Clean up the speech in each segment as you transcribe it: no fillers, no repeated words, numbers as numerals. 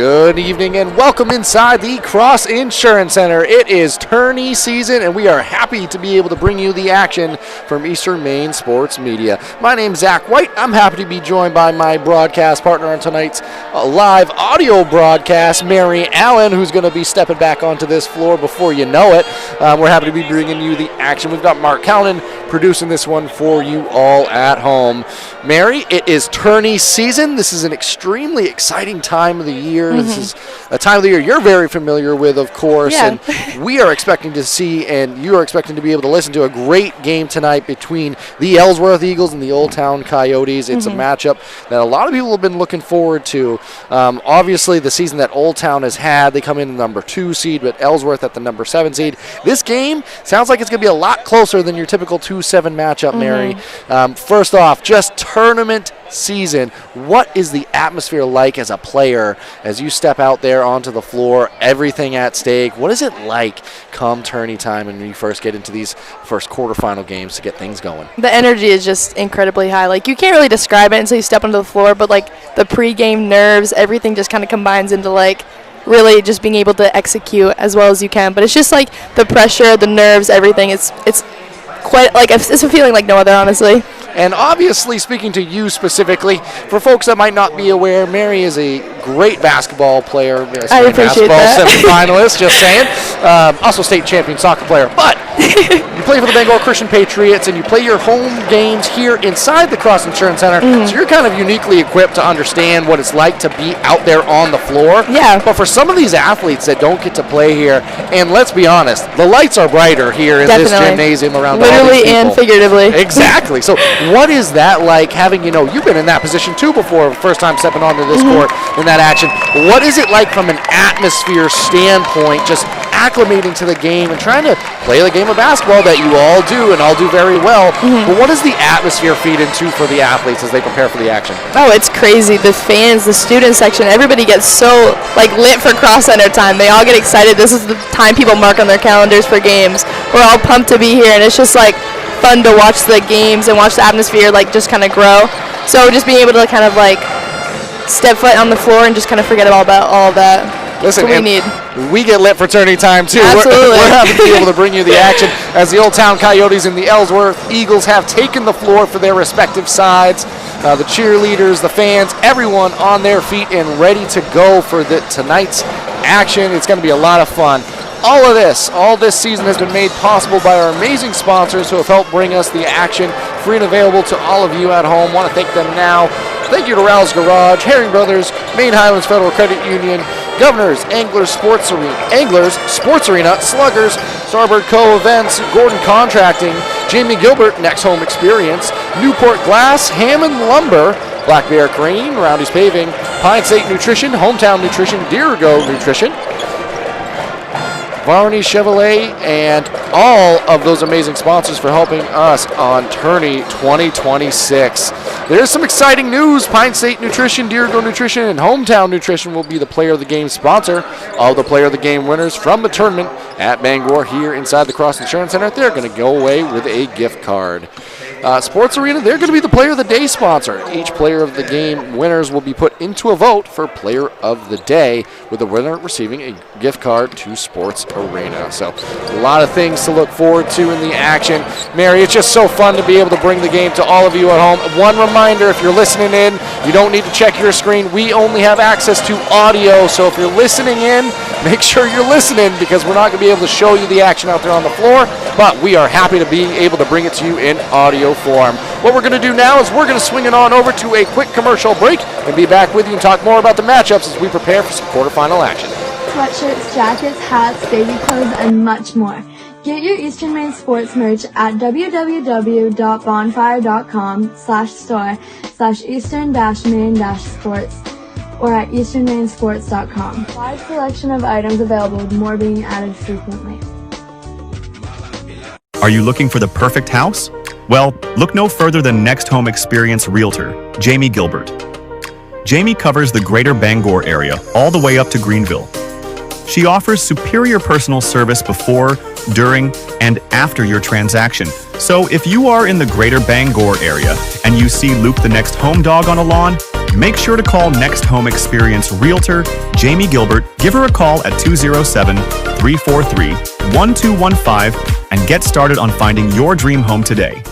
Good evening and welcome inside the Cross Insurance Center. It is tourney season and we are happy to be able to bring you the action from Eastern Maine Sports Media. My name's Zach White. I'm happy to be joined by my broadcast partner on tonight's live audio broadcast, Mary Allen, who's going to be stepping back onto this floor before you know it. We're happy to be bringing you the action. We've got Mark Callan producing this one for you all at home. Mary, it is tourney season. This is an extremely exciting time of the year. This is a time of the year you're very familiar with, of course, and we are expecting to see, and you are expecting to be able to listen to a great game tonight between the Ellsworth Eagles and the Old Town Coyotes. It's a matchup that a lot of people have been looking forward to. Obviously, the season that Old Town has had, they come in the number 2 seed, but Ellsworth at the number 7 seed. This game sounds like it's going to be a lot closer than your typical 2-7 matchup, Mary. First off, just tournament season. What is the atmosphere like as a player as you step out there onto the floor, everything at stake? What is it like come tourney time and when you first get into these first quarterfinal games to get things going? The energy is just incredibly high. Like, you can't really describe it until you step onto the floor, but like the pregame nerves, everything just kind of combines into like really just being able to execute as well as you can. But it's just like the pressure, the nerves, everything. It's quite like it's a feeling like no other, honestly. And obviously, speaking to you specifically, for folks that might not be aware, Mary is a great basketball player. I appreciate that. Semi-finalist, just saying. Also state champion soccer player. But you play for the Bangor Christian Patriots, and you play your home games here inside the Cross Insurance Center. So you're kind of uniquely equipped to understand what it's like to be out there on the floor. Yeah. But for some of these athletes that don't get to play here, and let's be honest, the lights are brighter here in this gymnasium around all these people. Literally and figuratively. Exactly. So what is that like having, you've been in that position too before, first time stepping onto this court in that action. What is it like from an atmosphere standpoint, just acclimating to the game and trying to play the game of basketball that you all do and all do very well, but what does the atmosphere feed into for the athletes as they prepare for the action? Oh, it's crazy. The fans, the student section, everybody gets so like lit for Cross Center time. They all get excited. This is the time people mark on their calendars for games. We're all pumped to be here, and it's just like fun to watch the games and watch the atmosphere like just kind of grow. So just being able to kind of like step foot on the floor and just kind of forget all about all of that. Listen, we need. We get lit for tourney time too. Absolutely. We're happy to be able to bring you the action as the Old Town Coyotes and the Ellsworth Eagles have taken the floor for their respective sides. The cheerleaders, the fans, everyone on their feet and ready to go for tonight's action. It's going to be a lot of fun. All this season has been made possible by our amazing sponsors who have helped bring us the action free and available to all of you at home. Want to thank them now. Thank you to Ralph's Garage, Herring Brothers, Maine Highlands Federal Credit Union, Governors, Anglers Sports Arena, Sluggers, Starboard Co. Events, Gordon Contracting, Jamie Gilbert, Next Home Experience, Newport Glass, Hammond Lumber, Black Bear Crane, Roundy's Paving, Pine State Nutrition, Hometown Nutrition, Deergo Nutrition, Varney Chevrolet, and all of those amazing sponsors for helping us on Tourney 2026. There's some exciting news. Pine State Nutrition, Deergo Nutrition, and Hometown Nutrition will be the Player of the Game sponsor. All the Player of the Game winners from the tournament at Bangor here inside the Cross Insurance Center, they're going to go away with a gift card. Sports Arena, they're going to be the Player of the Day sponsor. Each Player of the Game winners will be put into a vote for Player of the Day, with the winner receiving a gift card to Sports Arena. So a lot of things to look forward to in the action. Mary, it's just so fun to be able to bring the game to all of you at home. One reminder, if you're listening in, you don't need to check your screen. We only have access to audio, so if you're listening in, make sure you're listening, because we're not going to be able to show you the action out there on the floor, but we are happy to be able to bring it to you in audio form. What we're going to do now is we're going to swing it on over to a quick commercial break and be back with you and talk more about the matchups as we prepare for some quarterfinal action. Sweatshirts, jackets, hats, baby clothes, and much more. Get your Eastern Maine sports merch at www.bonfire.com/store/eastern-maine-sports or at easternmainsports.com. Wide selection of items available, with more being added frequently. Are you looking for the perfect house? Well, look no further than Next Home Experience Realtor, Jamie Gilbert. Jamie covers the greater Bangor area all the way up to Greenville. She offers superior personal service before, during, and after your transaction. So if you are in the greater Bangor area and you see Luke the next home dog on a lawn, Make sure to call Next Home Experience Realtor Jamie Gilbert. Give her a call at 207-343-1215 and get started on finding your dream home today.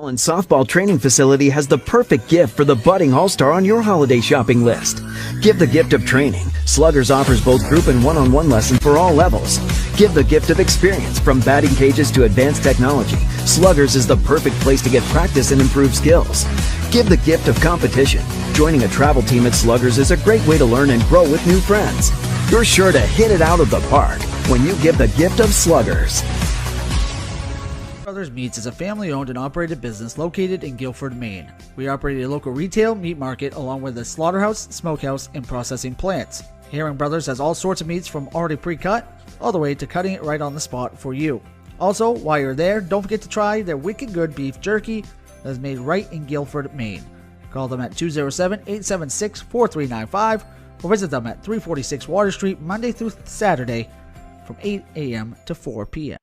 And softball training facility has the perfect gift for the budding all-star on your holiday shopping list. Give the gift of training. Sluggers offers both group and one-on-one lessons for all levels. Give the gift of experience. From batting cages to advanced technology, Sluggers is the perfect place to get practice and improve skills. Give the gift of competition. Joining a travel team at Sluggers is a great way to learn and grow with new friends. You're sure to hit it out of the park when you give the gift of Sluggers. Brothers Meats is a family-owned and operated business located in Guilford, Maine. We operate a local retail meat market along with a slaughterhouse, smokehouse, and processing plants. Herring Brothers has all sorts of meats from already pre-cut all the way to cutting it right on the spot for you. Also, while you're there, don't forget to try their wicked good beef jerky that is made right in Guilford, Maine. Call them at 207-876-4395 or visit them at 346 Water Street Monday through Saturday from 8 a.m. to 4 p.m.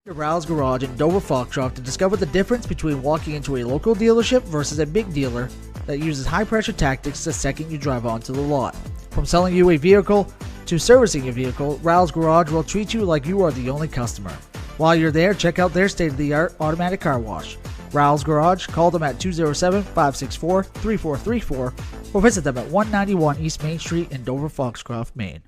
Rouse Garage in Dover Foxcroft to discover the difference between walking into a local dealership versus a big dealer that uses high-pressure tactics the second you drive onto the lot. From selling you a vehicle to servicing your vehicle, Rouse Garage will treat you like you are the only customer. While you're there, check out their state-of-the-art automatic car wash. Rouse Garage, call them at 207-564-3434 or visit them at 191 East Main Street in Dover Foxcroft, Maine.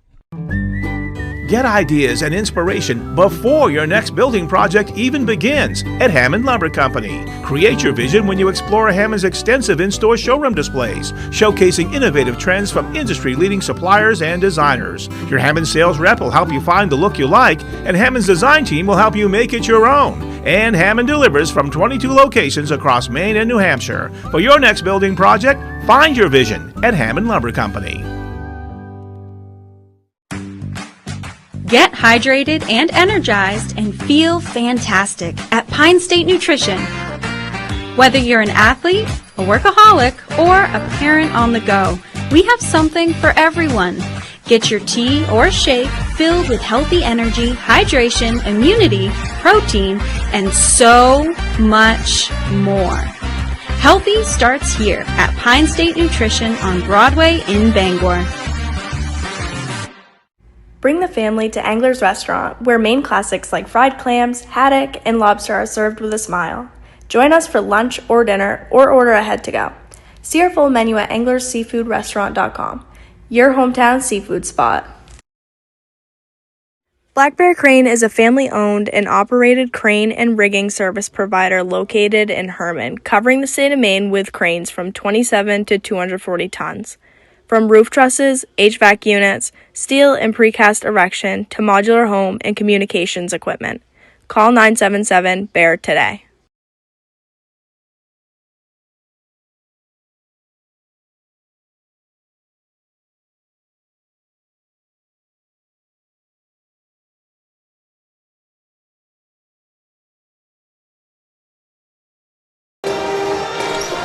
Get ideas and inspiration before your next building project even begins at Hammond Lumber Company. Create your vision when you explore Hammond's extensive in-store showroom displays, showcasing innovative trends from industry-leading suppliers and designers. Your Hammond sales rep will help you find the look you like, and Hammond's design team will help you make it your own. And Hammond delivers from 22 locations across Maine and New Hampshire. For your next building project, find your vision at Hammond Lumber Company. Get hydrated and energized and feel fantastic at Pine State Nutrition. Whether you're an athlete, a workaholic, or a parent on the go, we have something for everyone. Get your tea or shake filled with healthy energy, hydration, immunity, protein, and so much more. Healthy starts here at Pine State Nutrition on Broadway in Bangor. Bring the family to Angler's Restaurant, where Maine classics like fried clams, haddock, and lobster are served with a smile. Join us for lunch or dinner, or order ahead to go. See our full menu at anglersseafoodrestaurant.com, your hometown seafood spot. Black Bear Crane is a family-owned and operated crane and rigging service provider located in Herman, covering the state of Maine with cranes from 27 to 240 tons. From roof trusses, HVAC units, steel and precast erection to modular home and communications equipment. Call 977-BEAR today.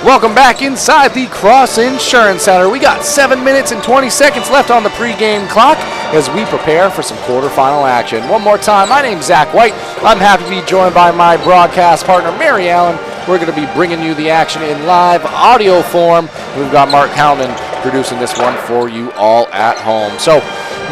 Welcome back inside the Cross Insurance Center. We got 7 minutes and 20 seconds left on the pregame clock as we prepare for some quarterfinal action. One more time, my name's Zach White. I'm happy to be joined by my broadcast partner, Mary Allen. We're going to be bringing you the action in live audio form. We've got Mark Howland producing this one for you all at home. So,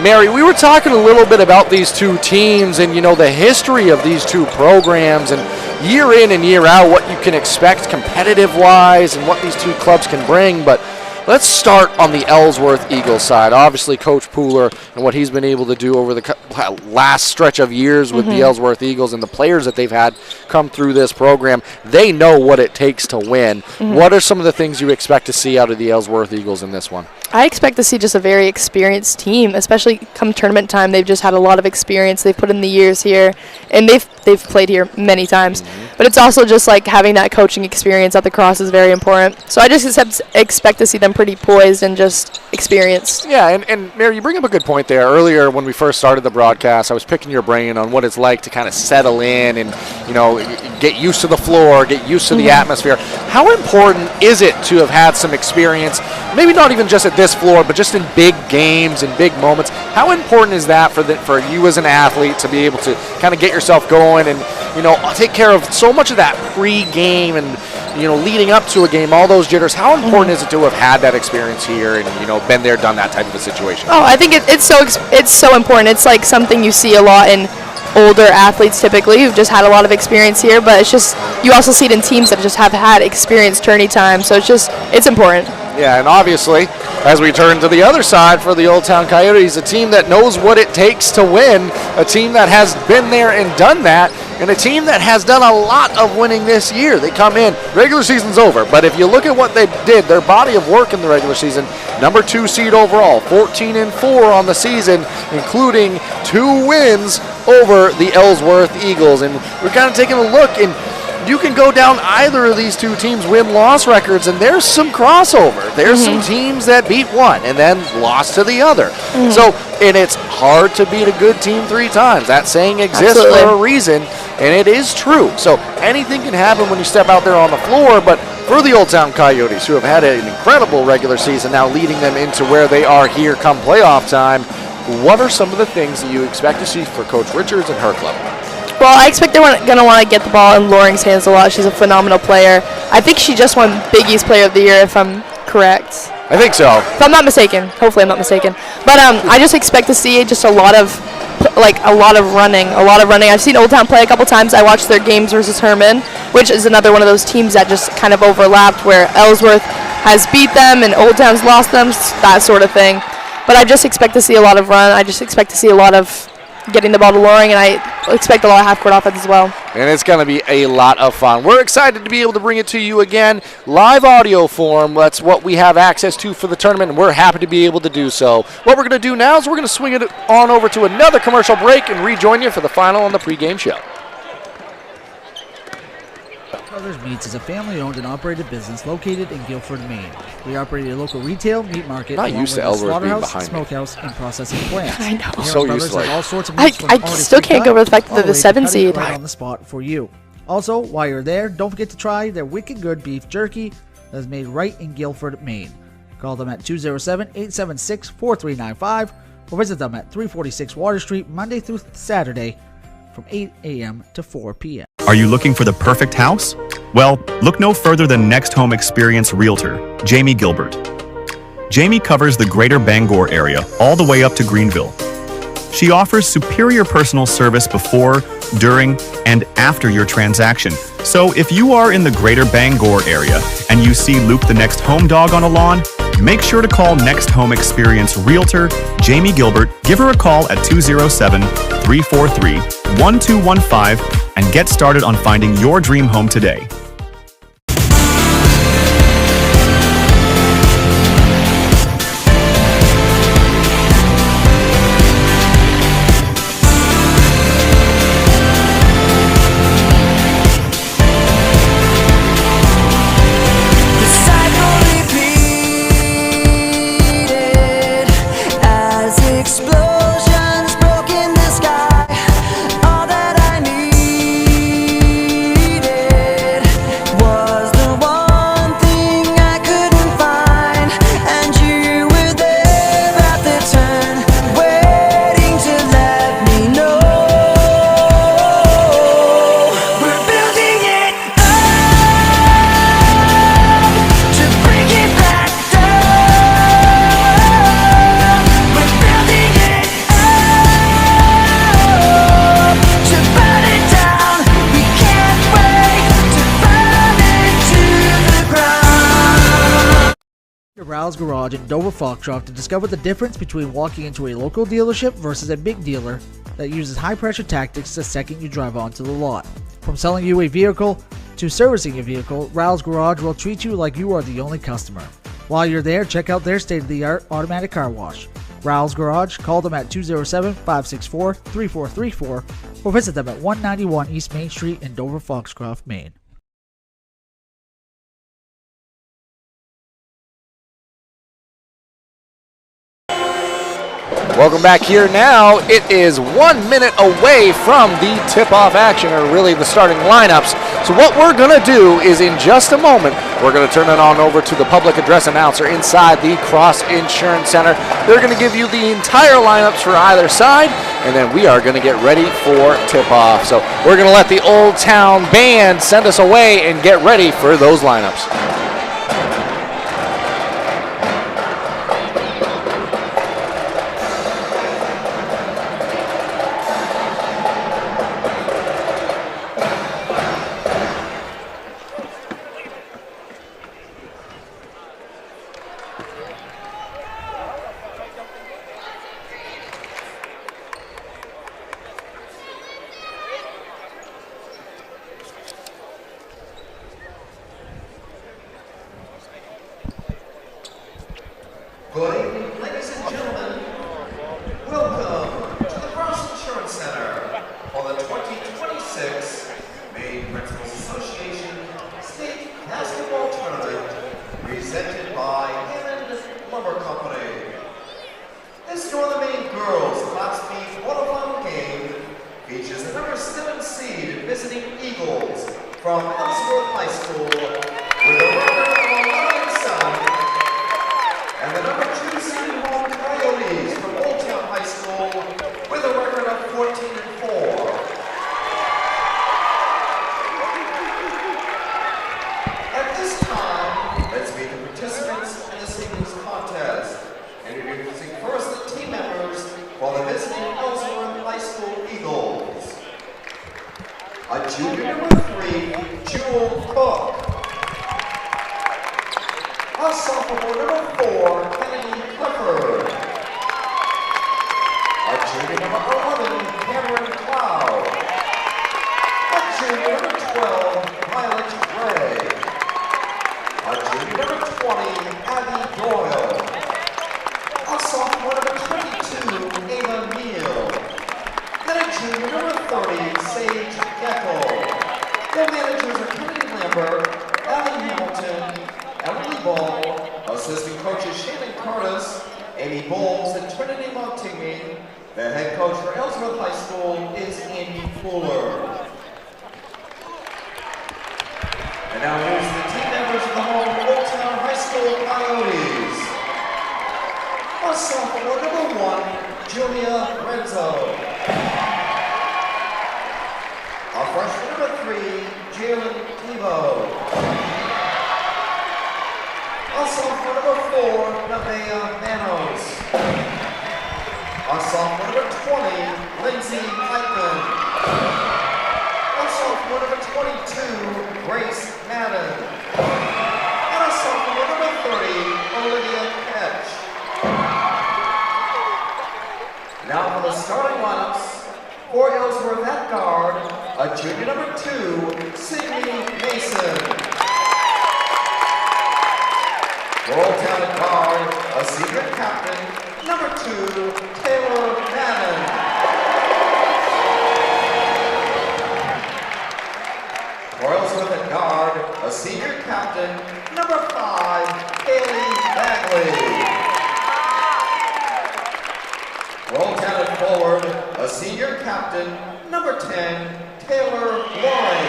Mary, we were talking a little bit about these two teams and, the history of these two programs and year in and year out what you can expect competitive-wise and what these two clubs can bring. But let's start on the Ellsworth Eagles side. Obviously, Coach Pooler and what he's been able to do over the last stretch of years with the Ellsworth Eagles and the players that they've had come through this program, they know what it takes to win. What are some of the things you expect to see out of the Ellsworth Eagles in this one? I expect to see just a very experienced team, especially come tournament time. They've just had a lot of experience. They've put in the years here, and they've played here many times. But it's also just like having that coaching experience at the Cross is very important. So I just expect to see them pretty poised and just experienced. Yeah, and Mary, you bring up a good point there. Earlier when we first started the broadcast, I was picking your brain on what it's like to kind of settle in and, get used to the floor, get used to the atmosphere. How important is it to have had some experience, maybe not even just at this floor, but just in big games and big moments? How important is that for you as an athlete to be able to kind of get yourself going and, take care of so much of that pre-game and, leading up to a game, all those jitters? How important is it to have had that experience here and, been there, done that type of a situation? Oh, I think it's so important. It's like something you see a lot in older athletes typically who've just had a lot of experience here, but it's just, you also see it in teams that just have had experienced tourney time, so it's important. Yeah, and obviously, as we turn to the other side for the Old Town Coyotes, a team that knows what it takes to win, a team that has been there and done that, and a team that has done a lot of winning this year. They come in, regular season's over, but if you look at what they did, their body of work in the regular season, number 2 seed overall, 14-4 on the season, including 2 wins over the Ellsworth Eagles. And we're kind of taking a look, and you can go down either of these two teams' win-loss records, and there's some crossover. There's some teams that beat one and then lost to the other. So, and it's hard to beat a good team 3 times. That saying exists for a reason, and it is true. So anything can happen when you step out there on the floor, but for the Old Town Coyotes, who have had an incredible regular season, now leading them into where they are here come playoff time, what are some of the things that you expect to see for Coach Richards and her club? Well, I expect they're going to want to get the ball in Loring's hands a lot. She's a phenomenal player. I think she just won Big East Player of the Year, if I'm correct. I think so. If I'm not mistaken. Hopefully I'm not mistaken. But I just expect to see just a lot of running. I've seen Old Town play a couple times. I watched their games versus Herman, which is another one of those teams that just kind of overlapped, where Ellsworth has beat them and Old Town's lost them, that sort of thing. But I just expect to see a lot of run. I just expect to see a lot of getting the ball to Loring, and I expect a lot of half-court offense as well. And it's going to be a lot of fun. We're excited to be able to bring it to you again, live audio form. That's what we have access to for the tournament, and we're happy to be able to do so. What we're going to do now is we're going to swing it on over to another commercial break and rejoin you for the final on the pregame show. Brothers Meats is a family-owned and operated business located in Guilford, Maine. We operate a local retail meat market, Not used to Ellsworth being behind me. smokehouse, and processing plants. I know. Here So at used Brothers to has it. all sorts of meats from already still can't get over the fact that they're the 7 seed. Right on the spot for you. Also, while you're there, don't forget to try their wicked good beef jerky that is made right in Guilford, Maine. Call them at 207-876-4395 or visit them at 346 Water Street Monday through Saturday from 8 a.m. to 4 p.m. Are you looking for the perfect house? Well, look no further than Next Home Experience Realtor, Jamie Gilbert. Jamie covers the greater Bangor area all the way up to Greenville. She offers superior personal service before, during, and after your transaction. So if you are in the greater Bangor area and you see Luke the next home dog on a lawn, make sure to call Next Home Experience Realtor, Jamie Gilbert. Give her a call at 207-343-1215 and get started on finding your dream home today. Rouse Garage in Dover Foxcroft to discover the difference between walking into a local dealership versus a big dealer that uses high-pressure tactics the second you drive onto the lot. From selling you a vehicle to servicing a vehicle, Rouse Garage will treat you like you are the only customer. While you're there, check out their state-of-the-art automatic car wash. Rouse Garage, call them at 207-564-3434 or visit them at 191 East Main Street in Dover Foxcroft, Maine. Welcome back here now. It is 1 minute away from the tip-off action, or really the starting lineups. So what we're going to do is in just a moment, we're going to turn it on over to the public address announcer inside the Cross Insurance Center. They're going to give you the entire lineups for either side, and then we are going to get ready for tip-off. So we're going to let the Old Town Band send us away and get ready for those lineups. Good evening, ladies and gentlemen. Welcome to the Cross Insurance Center for the 2026 Maine Principals Association State Basketball Tournament presented by Hammond Lumber Company. This Northern Maine Girls Class B quarterfinal game features the number 7 seed visiting Eagles from Ellsworth High School with a record of 11-7. And the number 2 seed home Coyotes from Old Town High School with a record of 14-4. At this time, let's meet the participants in this evening's contest. Introducing first the team members for the visiting Ellsworth High School Eagles. A junior number 3, Jewel Cook. A sophomore number 4, Kennedy Clifford. A junior number 11, Cameron Cloud. A junior number 12, Violet Gray. A junior number 20, Abby Doyle. A sophomore number 22, Ava Neal. And a junior number 30, Sage Gecko. Their managers are Kennedy Lambert, Allie Hamilton, Emily Ball, assistant coaches Shannon Curtis, Amy Bowles, and Trinity Montigny. The head coach for Ellsworth High School is Andy Fuller. And now here's the team members of the home Old Town High School Coyotes. A sophomore number 1, Julia Renzo. A freshman number 3, Jalen Clevo. A sophomore number 4, Nevaeh Manos. A sophomore number 20, Lindsay Eichmann. A sophomore number 22, Grace Madden. And a sophomore number 30, Olivia Ketch. Now for the starting lineups. For Ellsworth at guard, a junior number 2, Sydney Mason. For Old Town at guard, a senior captain, number 2, Taylor Madden. For Ellsworth at guard, a senior captain, number 5, Haley Bagley. For Old Town at forward, a senior captain, number 10, Taylor Loring.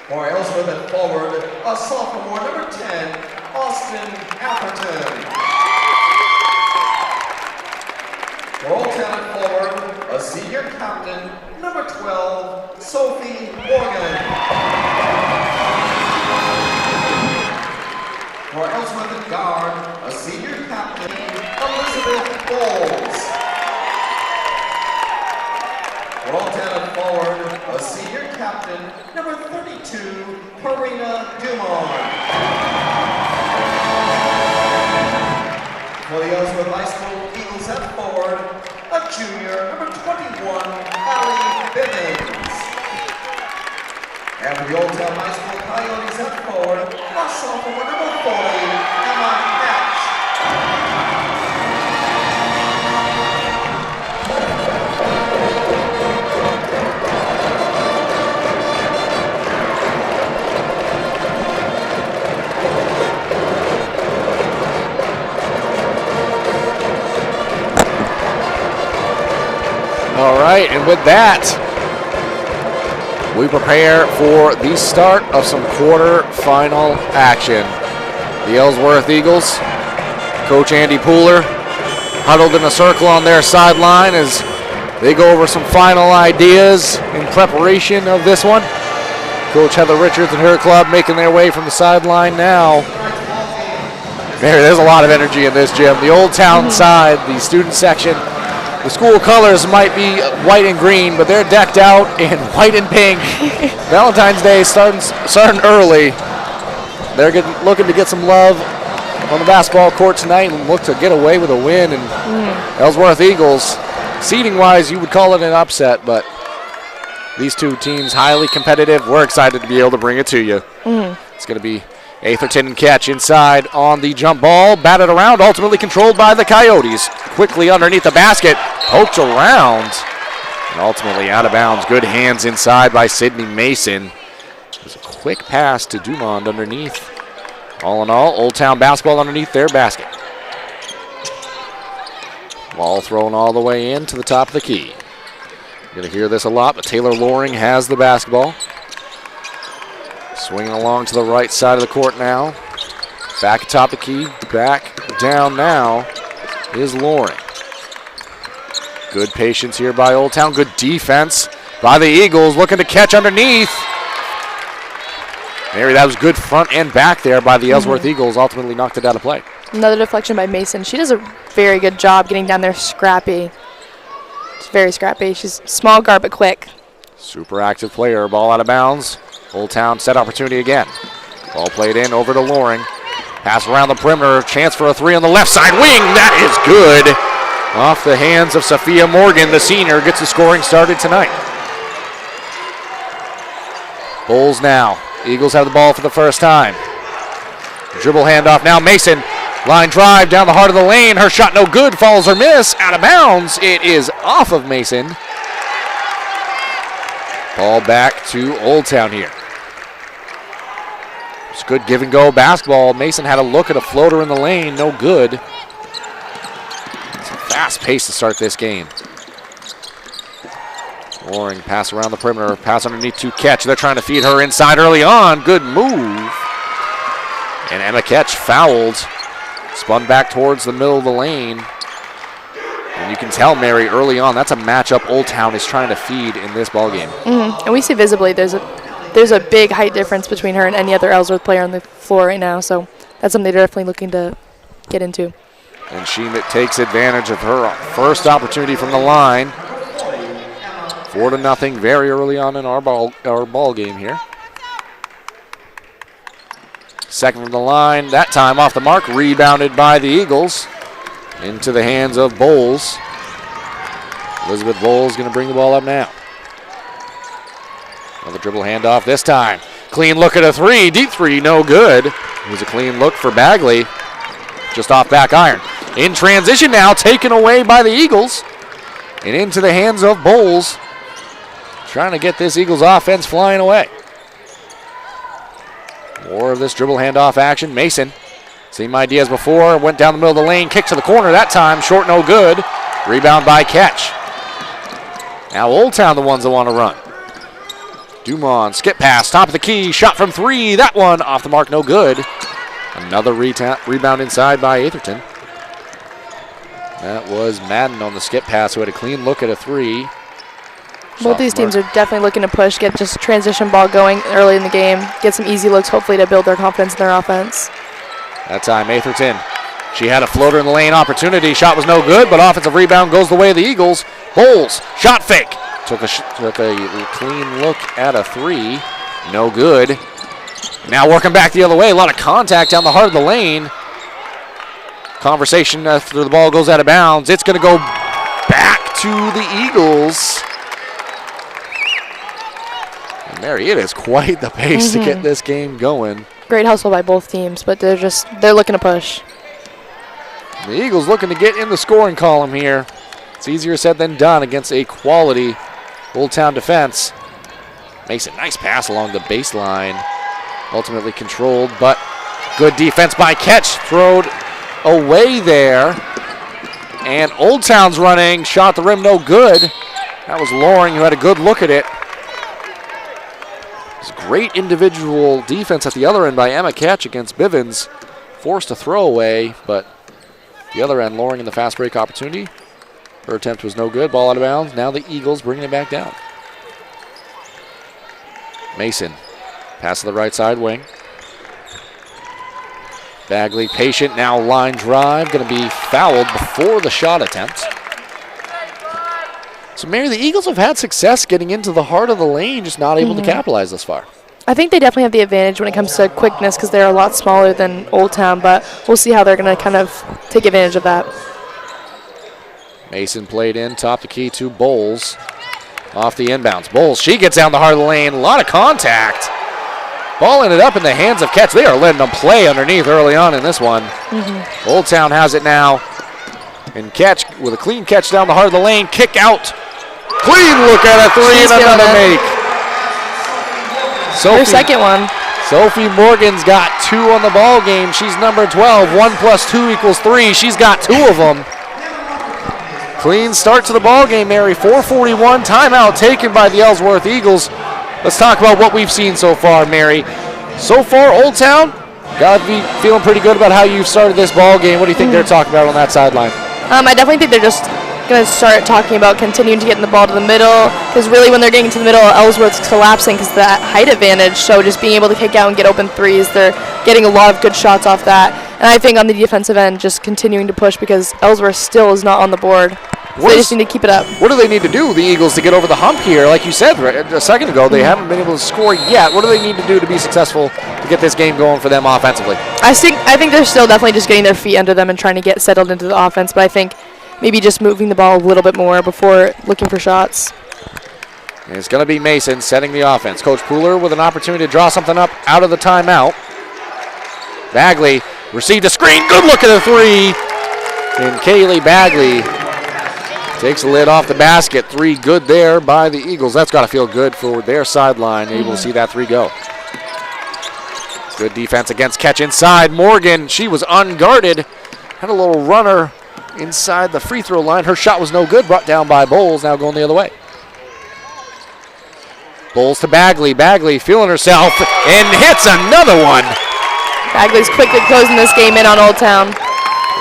For Ellsworth at forward, a sophomore, number 10, Austin Atherton. For Old Town at forward, a senior captain, number 12, Sophie Morgan. For Ellsworth at guard, a senior captain, Elizabeth Bowles. For Old Town at forward, a senior captain, captain, number 32, Karina Dumont. For the Ellsworth High School Eagles at forward, a junior, number 21, Allie Bivens. And for the Old Town High School Coyotes at forward, a sophomore, number 40, Emma Hatch. All right, and with that, we prepare for the start of some quarter-final action. The Ellsworth Eagles, Coach Andy Pooler, huddled in a circle on their sideline as they go over some final ideas in preparation of this one. Coach Heather Richards and her club making their way from the sideline now. Mary, there's a lot of energy in this gym. The Old Town side, the student section, the school colors might be white and green, but they're decked out in white and pink. Valentine's Day starting early. They're looking to get some love on the basketball court tonight and look to get away with a win. And Ellsworth Eagles, seeding-wise, you would call it an upset, but these two teams highly competitive. We're excited to be able to bring it to you. It's going to be Atherton and Ketch inside on the jump ball, batted around, ultimately controlled by the Coyotes. Quickly underneath the basket, poked around, and ultimately out of bounds. Good hands inside by Sydney Mason. It was a quick pass to Dumond underneath. All in all, Old Town basketball underneath their basket. Ball thrown all the way in to the top of the key. You're going to hear this a lot, but Taylor Loring has the basketball. Swinging along to the right side of the court now. Back atop the key, back down now is Loring. Good patience here by Old Town. Good defense by the Eagles, looking to catch underneath. Mary, that was good front and back there by the Ellsworth Eagles. Ultimately knocked it out of play. Another deflection by Mason. She does a very good job getting down there scrappy. She's very scrappy. She's small guard but quick. Super active player. Ball out of bounds. Old Town set opportunity again. Ball played in over to Loring. Pass around the perimeter. Chance for a three on the left side wing. That is good. Off the hands of Sophia Morgan. The senior gets the scoring started tonight. Bulls now. Eagles have the ball for the first time. Dribble handoff now. Mason. Line drive down the heart of the lane. Her shot no good. Falls or miss. Out of bounds. It is off of Mason. Ball back to Old Town here. It's good give and go basketball. Mason had a look at a floater in the lane. No good. It's a fast pace to start this game. Loring pass around the perimeter. Pass underneath to Ketch. They're trying to feed her inside early on. Good move. And Emma Ketch fouled. Spun back towards the middle of the lane. And you can tell, Mary, early on, that's a matchup Old Town is trying to feed in this ballgame. And we see visibly there's a big height difference between her and any other Ellsworth player on the floor right now. So that's something they're definitely looking to get into. And she takes advantage of her first opportunity from the line. 4-0 very early on in our ball game here. Second from the line, that time off the mark, rebounded by the Eagles. Into the hands of Bowles. Elizabeth Bowles going to bring the ball up now. Another dribble handoff this time. Clean look at a three, deep three, no good. It was a clean look for Bagley. Just off back iron. In transition now, taken away by the Eagles. And into the hands of Bowles. Trying to get this Eagles offense flying away. More of this dribble handoff action. Mason, same idea as before, went down the middle of the lane, kick to the corner that time, short no good. Rebound by Ketch. Now Old Town the ones that want to run. Dumont, skip pass, top of the key, shot from three, that one off the mark, no good. Another rebound inside by Atherton. That was Madden on the skip pass, who had a clean look at a three. Both these teams are definitely looking to push, get just transition ball going early in the game, get some easy looks, hopefully to build their confidence in their offense. That time, Atherton. She had a floater in the lane opportunity. Shot was no good, but offensive rebound goes the way of the Eagles. Bowles, shot fake Took a clean look at a three. No good. Now working back the other way. A lot of contact down the heart of the lane. Conversation after the ball goes out of bounds. It's going to go back to the Eagles. And Mary, it is quite the pace to get this game going. Great hustle by both teams, but they're looking to push. The Eagles looking to get in the scoring column here. It's easier said than done against a quality Old Town defense. Makes a nice pass along the baseline. Ultimately controlled, but good defense by Ketch. Thrown away there. And Old Town's running. Shot the rim, no good. That was Loring who had a good look at it. It's great individual defense at the other end by Emma Ketch against Bivens. Forced a throwaway, but the other end, Loring in the fast break opportunity. Her attempt was no good. Ball out of bounds. Now the Eagles bringing it back down. Mason. Pass to the right side wing. Bagley patient. Now line drive. Going to be fouled before the shot attempt. So, Mary, the Eagles have had success getting into the heart of the lane, just not able to capitalize thus far. I think they definitely have the advantage when it comes to quickness because they're a lot smaller than Old Town, but we'll see how they're going to kind of take advantage of that. Mason played in, top the key to Bowles. Off the inbounds. Bowles, she gets down the heart of the lane. A lot of contact. Ball ended up in the hands of Ketch. They are letting them play underneath early on in this one. Old Town has it now. And Ketch with a clean catch down the heart of the lane. Kick out. Clean look at a three and another make. Her second one. Sophie Morgan's got 2 on the ball game. She's number 12. 1 + 2 = 3. She's got 2 of them. Clean start to the ball game, Mary. 4:41 timeout taken by the Ellsworth Eagles. Let's talk about what we've seen so far, Mary. So far, Old Town, got to be feeling pretty good about how you've started this ball game. What do you think they're talking about on that sideline? I definitely think they're just going to start talking about continuing to get the ball to the middle because really when they're getting to the middle, Ellsworth's collapsing because of that height advantage. So just being able to kick out and get open threes, they're getting a lot of good shots off that. And I think on the defensive end, just continuing to push because Ellsworth still is not on the board. So they just need to keep it up. What do they need to do, the Eagles, to get over the hump here? Like you said a second ago, they haven't been able to score yet. What do they need to do to be successful to get this game going for them offensively? I think they're still definitely just getting their feet under them and trying to get settled into the offense, but I think maybe just moving the ball a little bit more before looking for shots. And it's going to be Mason setting the offense. Coach Pooler with an opportunity to draw something up out of the timeout. Bagley received a screen. Good look at the three. And Kaylee Bagley takes the lid off the basket. 3 good there by the Eagles. That's got to feel good for their sideline. Able to see that 3 go. Good defense against Ketch inside. Morgan, she was unguarded. Had a little runner inside the free throw line. Her shot was no good. Brought down by Bowles. Now going the other way. Bowles to Bagley. Bagley feeling herself and hits another one. Bagley's quickly closing this game in on Old Town.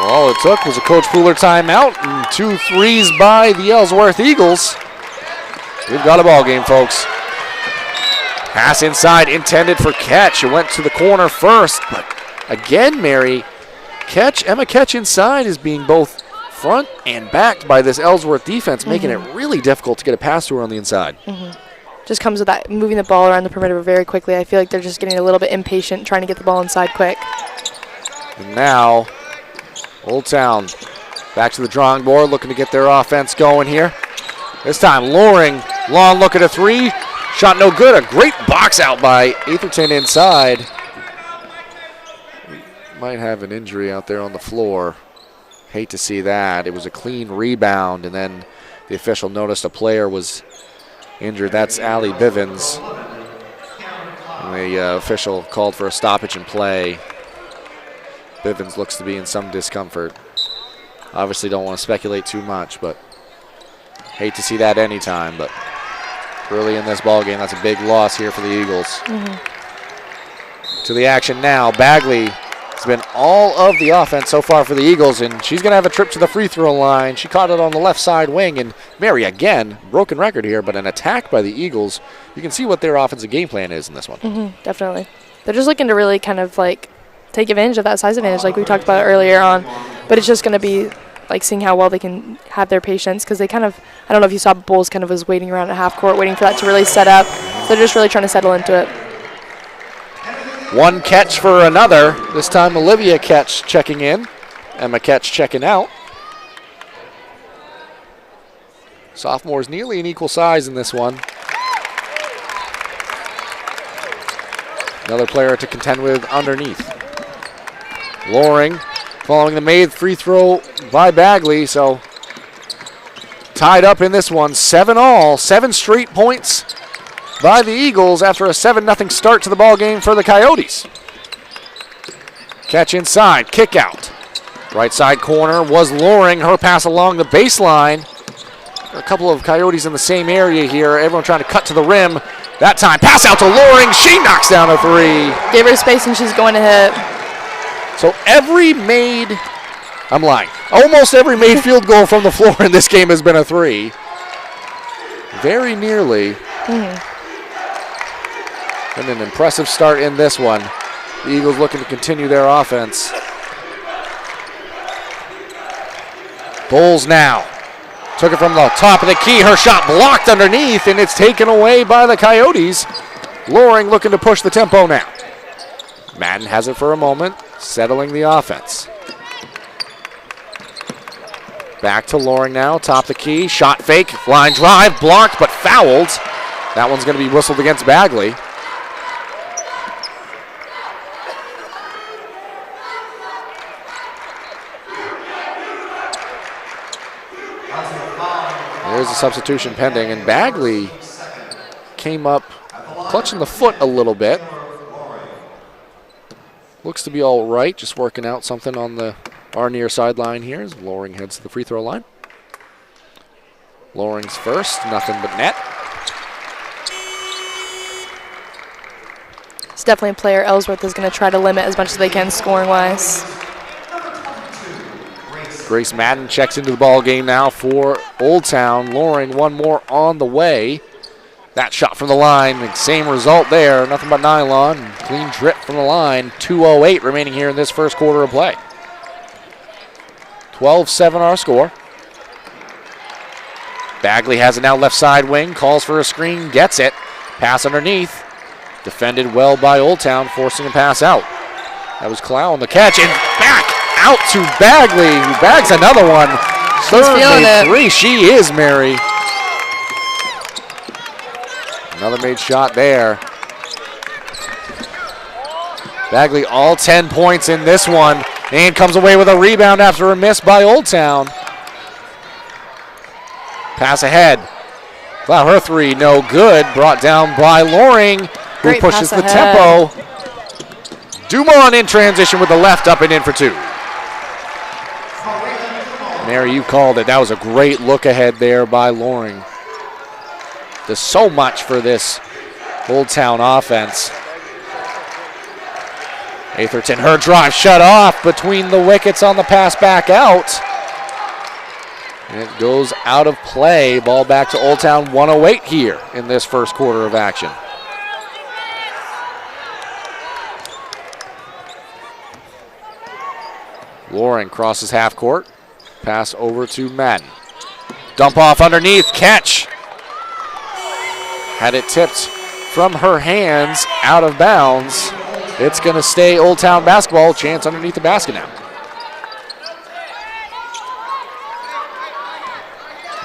All it took was a Coach Pooler timeout and 2 threes by the Ellsworth Eagles. We've got a ball game, folks. Pass inside intended for Ketch. It went to the corner first, but again, Mary, Emma Ketch inside is being both front and backed by this Ellsworth defense, making it really difficult to get a pass to her on the inside. Just comes with that moving the ball around the perimeter very quickly. I feel like they're just getting a little bit impatient trying to get the ball inside quick. And now Old Town back to the drawing board, looking to get their offense going here. This time Loring, long look at a 3. Shot no good. A great box out by Atherton inside. Might have an injury out there on the floor. Hate to see that. It was a clean rebound, and then the official noticed a player was injured. That's Allie Bivens. And the official called for a stoppage in play. Bivens looks to be in some discomfort. Obviously don't want to speculate too much, but hate to see that anytime. But early in this ball game, that's a big loss here for the Eagles. To the action now. Bagley has been all of the offense so far for the Eagles, and she's going to have a trip to the free throw line. She caught it on the left side wing, and Mary, again, broken record here, but an attack by the Eagles. You can see what their offensive game plan is in this one. Definitely. They're just looking to really kind of like take advantage of that size advantage like we talked about earlier on, but it's just going to be like seeing how well they can have their patience, because they kind of, I don't know if you saw, Bulls kind of was waiting around at half court, waiting for that to really set up. So they're just really trying to settle into it. One catch for another. This time Olivia Ketch checking in. Emma Ketch checking out. Sophomores nearly an equal size in this one. Another player to contend with underneath. Loring following the made free throw by Bagley, so tied up in this one, 7-all, 7 straight points by the Eagles after a 7-0 start to the ball game for the Coyotes. Catch inside, kick out. Right side corner was Loring, her pass along the baseline. A couple of Coyotes in the same area here, everyone trying to cut to the rim. That time, pass out to Loring, she knocks down a three. Give her space and she's going to hit. So almost every made field goal from the floor in this game has been a three. Very nearly. And an impressive start in this one. The Eagles looking to continue their offense. Bulls now. Took it from the top of the key. Her shot blocked underneath, and it's taken away by the Coyotes. Loring looking to push the tempo now. Madden has it for a moment, settling the offense. Back to Loring now, top the key. Shot fake, line drive, blocked but fouled. That one's going to be whistled against Bagley. There's a substitution pending, and Bagley came up clutching the foot a little bit. Looks to be all right, just working out something on our near sideline here as Loring heads to the free throw line. Loring's first, nothing but net. It's definitely a player Ellsworth is going to try to limit as much as they can scoring-wise. Grace Madden checks into the ball game now for Old Town. Loring one more on the way. That shot from the line, the same result there. Nothing but nylon. Clean drip from the line. 2:08 remaining here in this first quarter of play. 12-7 our score. Bagley has it now left side wing. Calls for a screen, gets it. Pass underneath. Defended well by Old Town, forcing a pass out. That was Clow on the catch, and back out to Bagley, who bags another one. Third made three. She is Mary. Another made shot there. Bagley all 10 points in this one, and comes away with a rebound after a miss by Old Town. Pass ahead. Wow, her three no good. Brought down by Loring, who Great pushes the ahead. tempo. Dumont in transition with the left up and in for two. Mary, you called it. That was a great look ahead there by Loring. Does so much for this Old Town offense. Atherton, her drive shut off between the wickets on the pass back out. And it goes out of play. Ball back to Old Town, 1:08 here in this first quarter of action. Loring crosses half court. Pass over to Madden. Dump off underneath, catch. Had it tipped from her hands out of bounds. It's going to stay Old Town basketball. Chance underneath the basket now.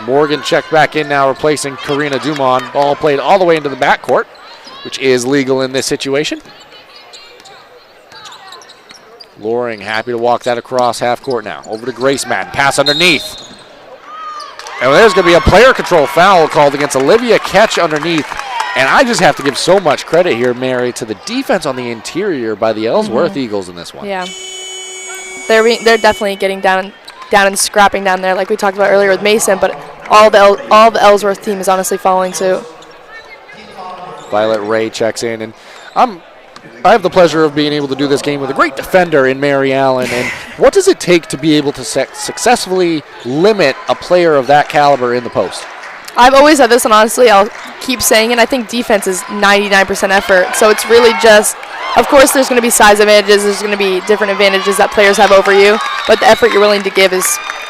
Morgan checked back in now, replacing Karina Dumont. Ball played all the way into the backcourt, which is legal in this situation. Loring happy to walk that across half court now. Over to Grace Madden. Pass underneath. And there's going to be a player control foul called against Olivia Ketch underneath. And I just have to give so much credit here, Mary, to the defense on the interior by the Ellsworth Eagles in this one. Yeah. They're definitely getting down and scrapping down there like we talked about earlier with Mason, but all the Ellsworth team is honestly following suit. Violet Ray checks in, and I have the pleasure of being able to do this game with a great defender in Mary Allen. And what does it take to be able to successfully limit a player of that caliber in the post? I've always said this, and honestly, I'll keep saying it. I think defense is 99% effort. So it's really just, of course, there's going to be size advantages. There's going to be different advantages that players have over you. But the effort you're willing to give is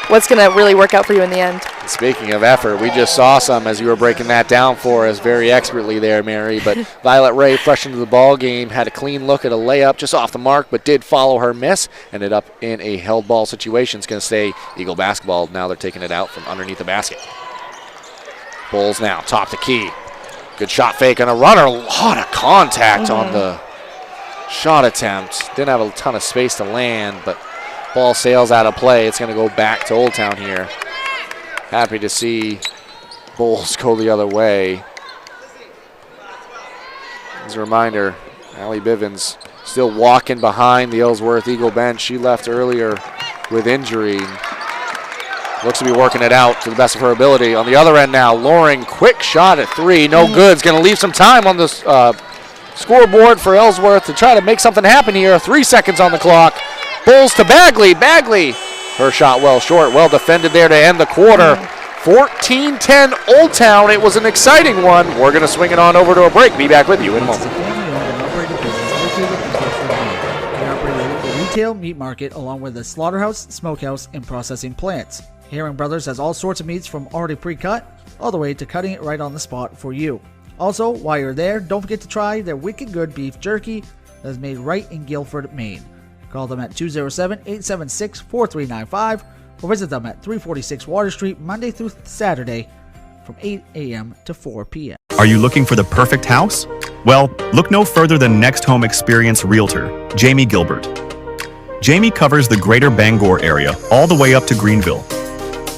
what's going to really work out for you in the end. Speaking of effort, we just saw some as you were breaking that down for us very expertly there, Mary. But Violet Ray, fresh into the ball game, had a clean look at a layup just off the mark, but did follow her miss. Ended up in a held ball situation. It's going to stay Eagle basketball. Now they're taking it out from underneath the basket. Bulls now, top the key. Good shot fake on a runner. A lot of contact on the shot attempt. Didn't have a ton of space to land, but ball sails out of play. It's going to go back to Old Town here. Happy to see Bulls go the other way. As a reminder, Allie Bivens still walking behind the Ellsworth Eagle bench. She left earlier with injury. Looks to be working it out to the best of her ability. On the other end now, Loring, quick shot at three. No good. It's going to leave some time on the scoreboard for Ellsworth to try to make something happen here. 3 seconds on the clock. Bulls to Bagley. Bagley, her shot well short. Well defended there to end the quarter. 14-10 Old Town. It was an exciting one. We're going to swing it on over to a break. Be back with you in a moment. Retail meat market along with a slaughterhouse, smokehouse, and processing plants. Herring Brothers has all sorts of meats from already pre-cut all the way to cutting it right on the spot for you. Also, while you're there, don't forget to try their wicked good beef jerky that is made right in Guilford, Maine. Call them at 207-876-4395 or visit them at 346 Water Street Monday through Saturday from 8 a.m. to 4 p.m. Are you looking for the perfect house? Well, look no further than Next Home Experience Realtor, Jamie Gilbert. Jamie covers the greater Bangor area all the way up to Greenville.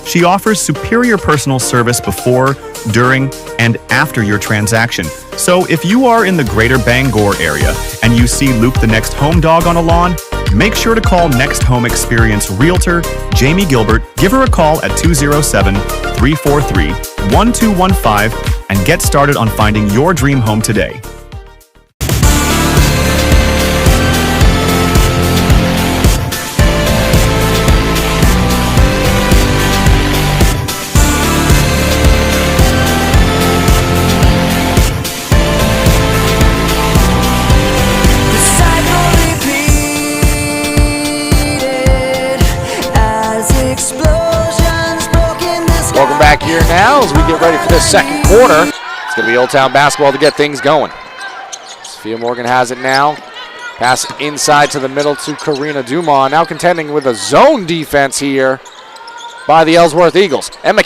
She offers superior personal service before, during, and after your transaction. So if you are in the greater Bangor area and you see Luke the next home dog on a lawn, make sure to call Next Home Experience Realtor Jamie Gilbert. Give her a call at 207-343-1215 and get started on finding your dream home today. Welcome back here now as we get ready for this second quarter. It's going to be Old Town basketball to get things going. Sophia Morgan has it now. Pass inside to the middle to Karina Dumont. Now contending with a zone defense here by the Ellsworth Eagles. Emma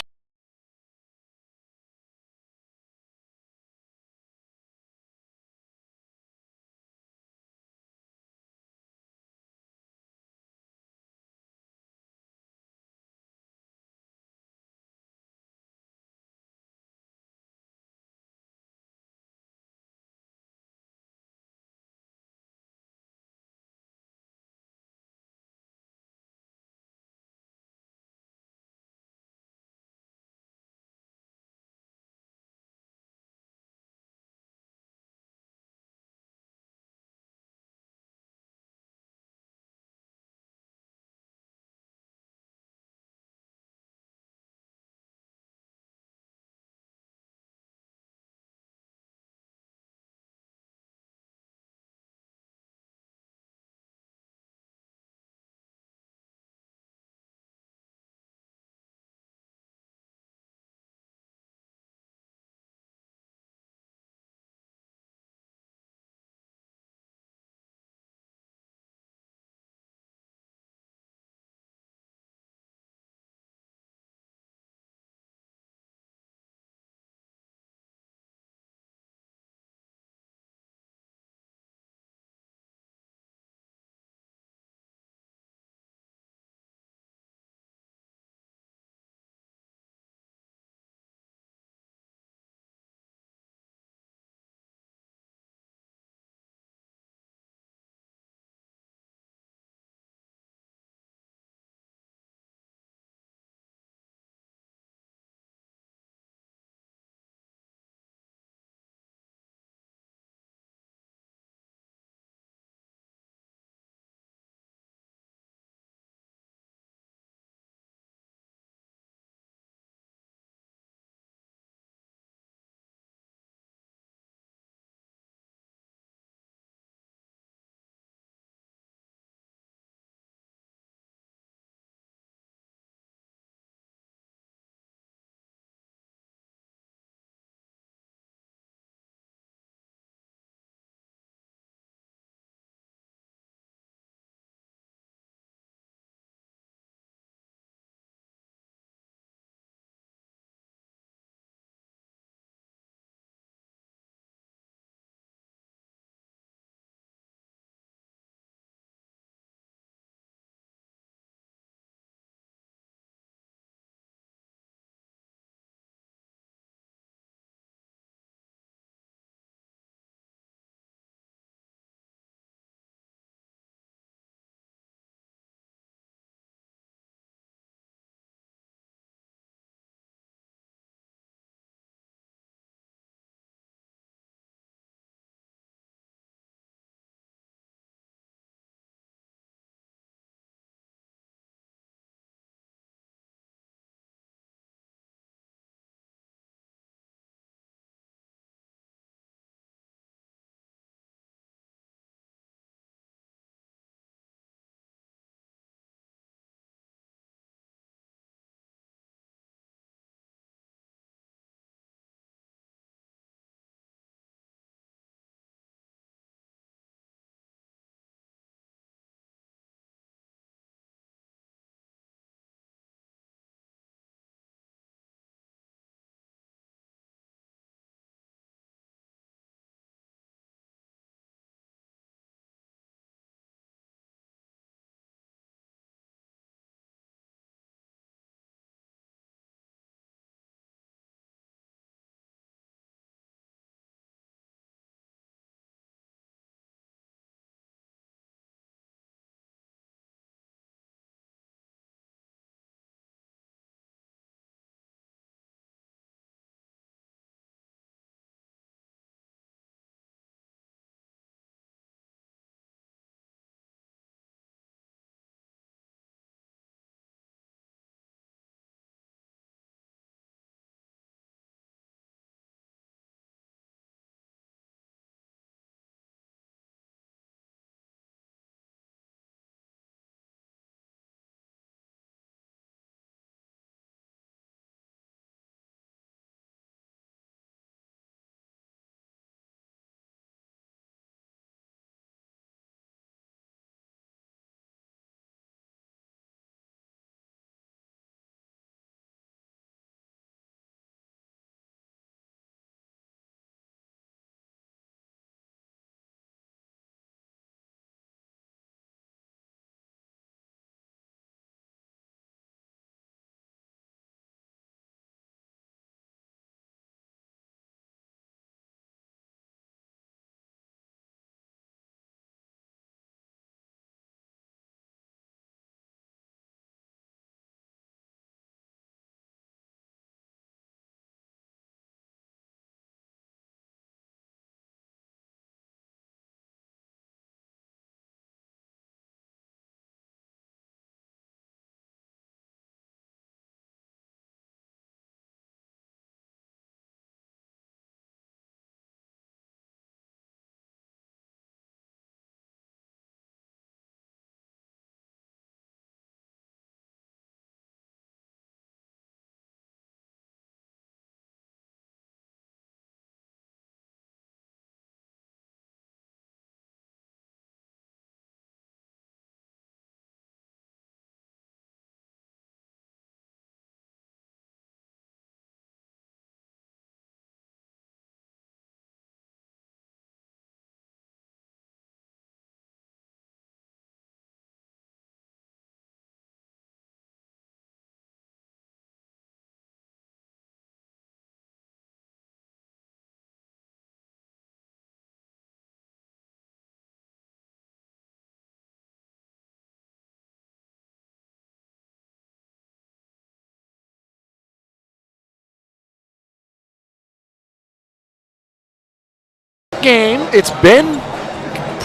game, it's been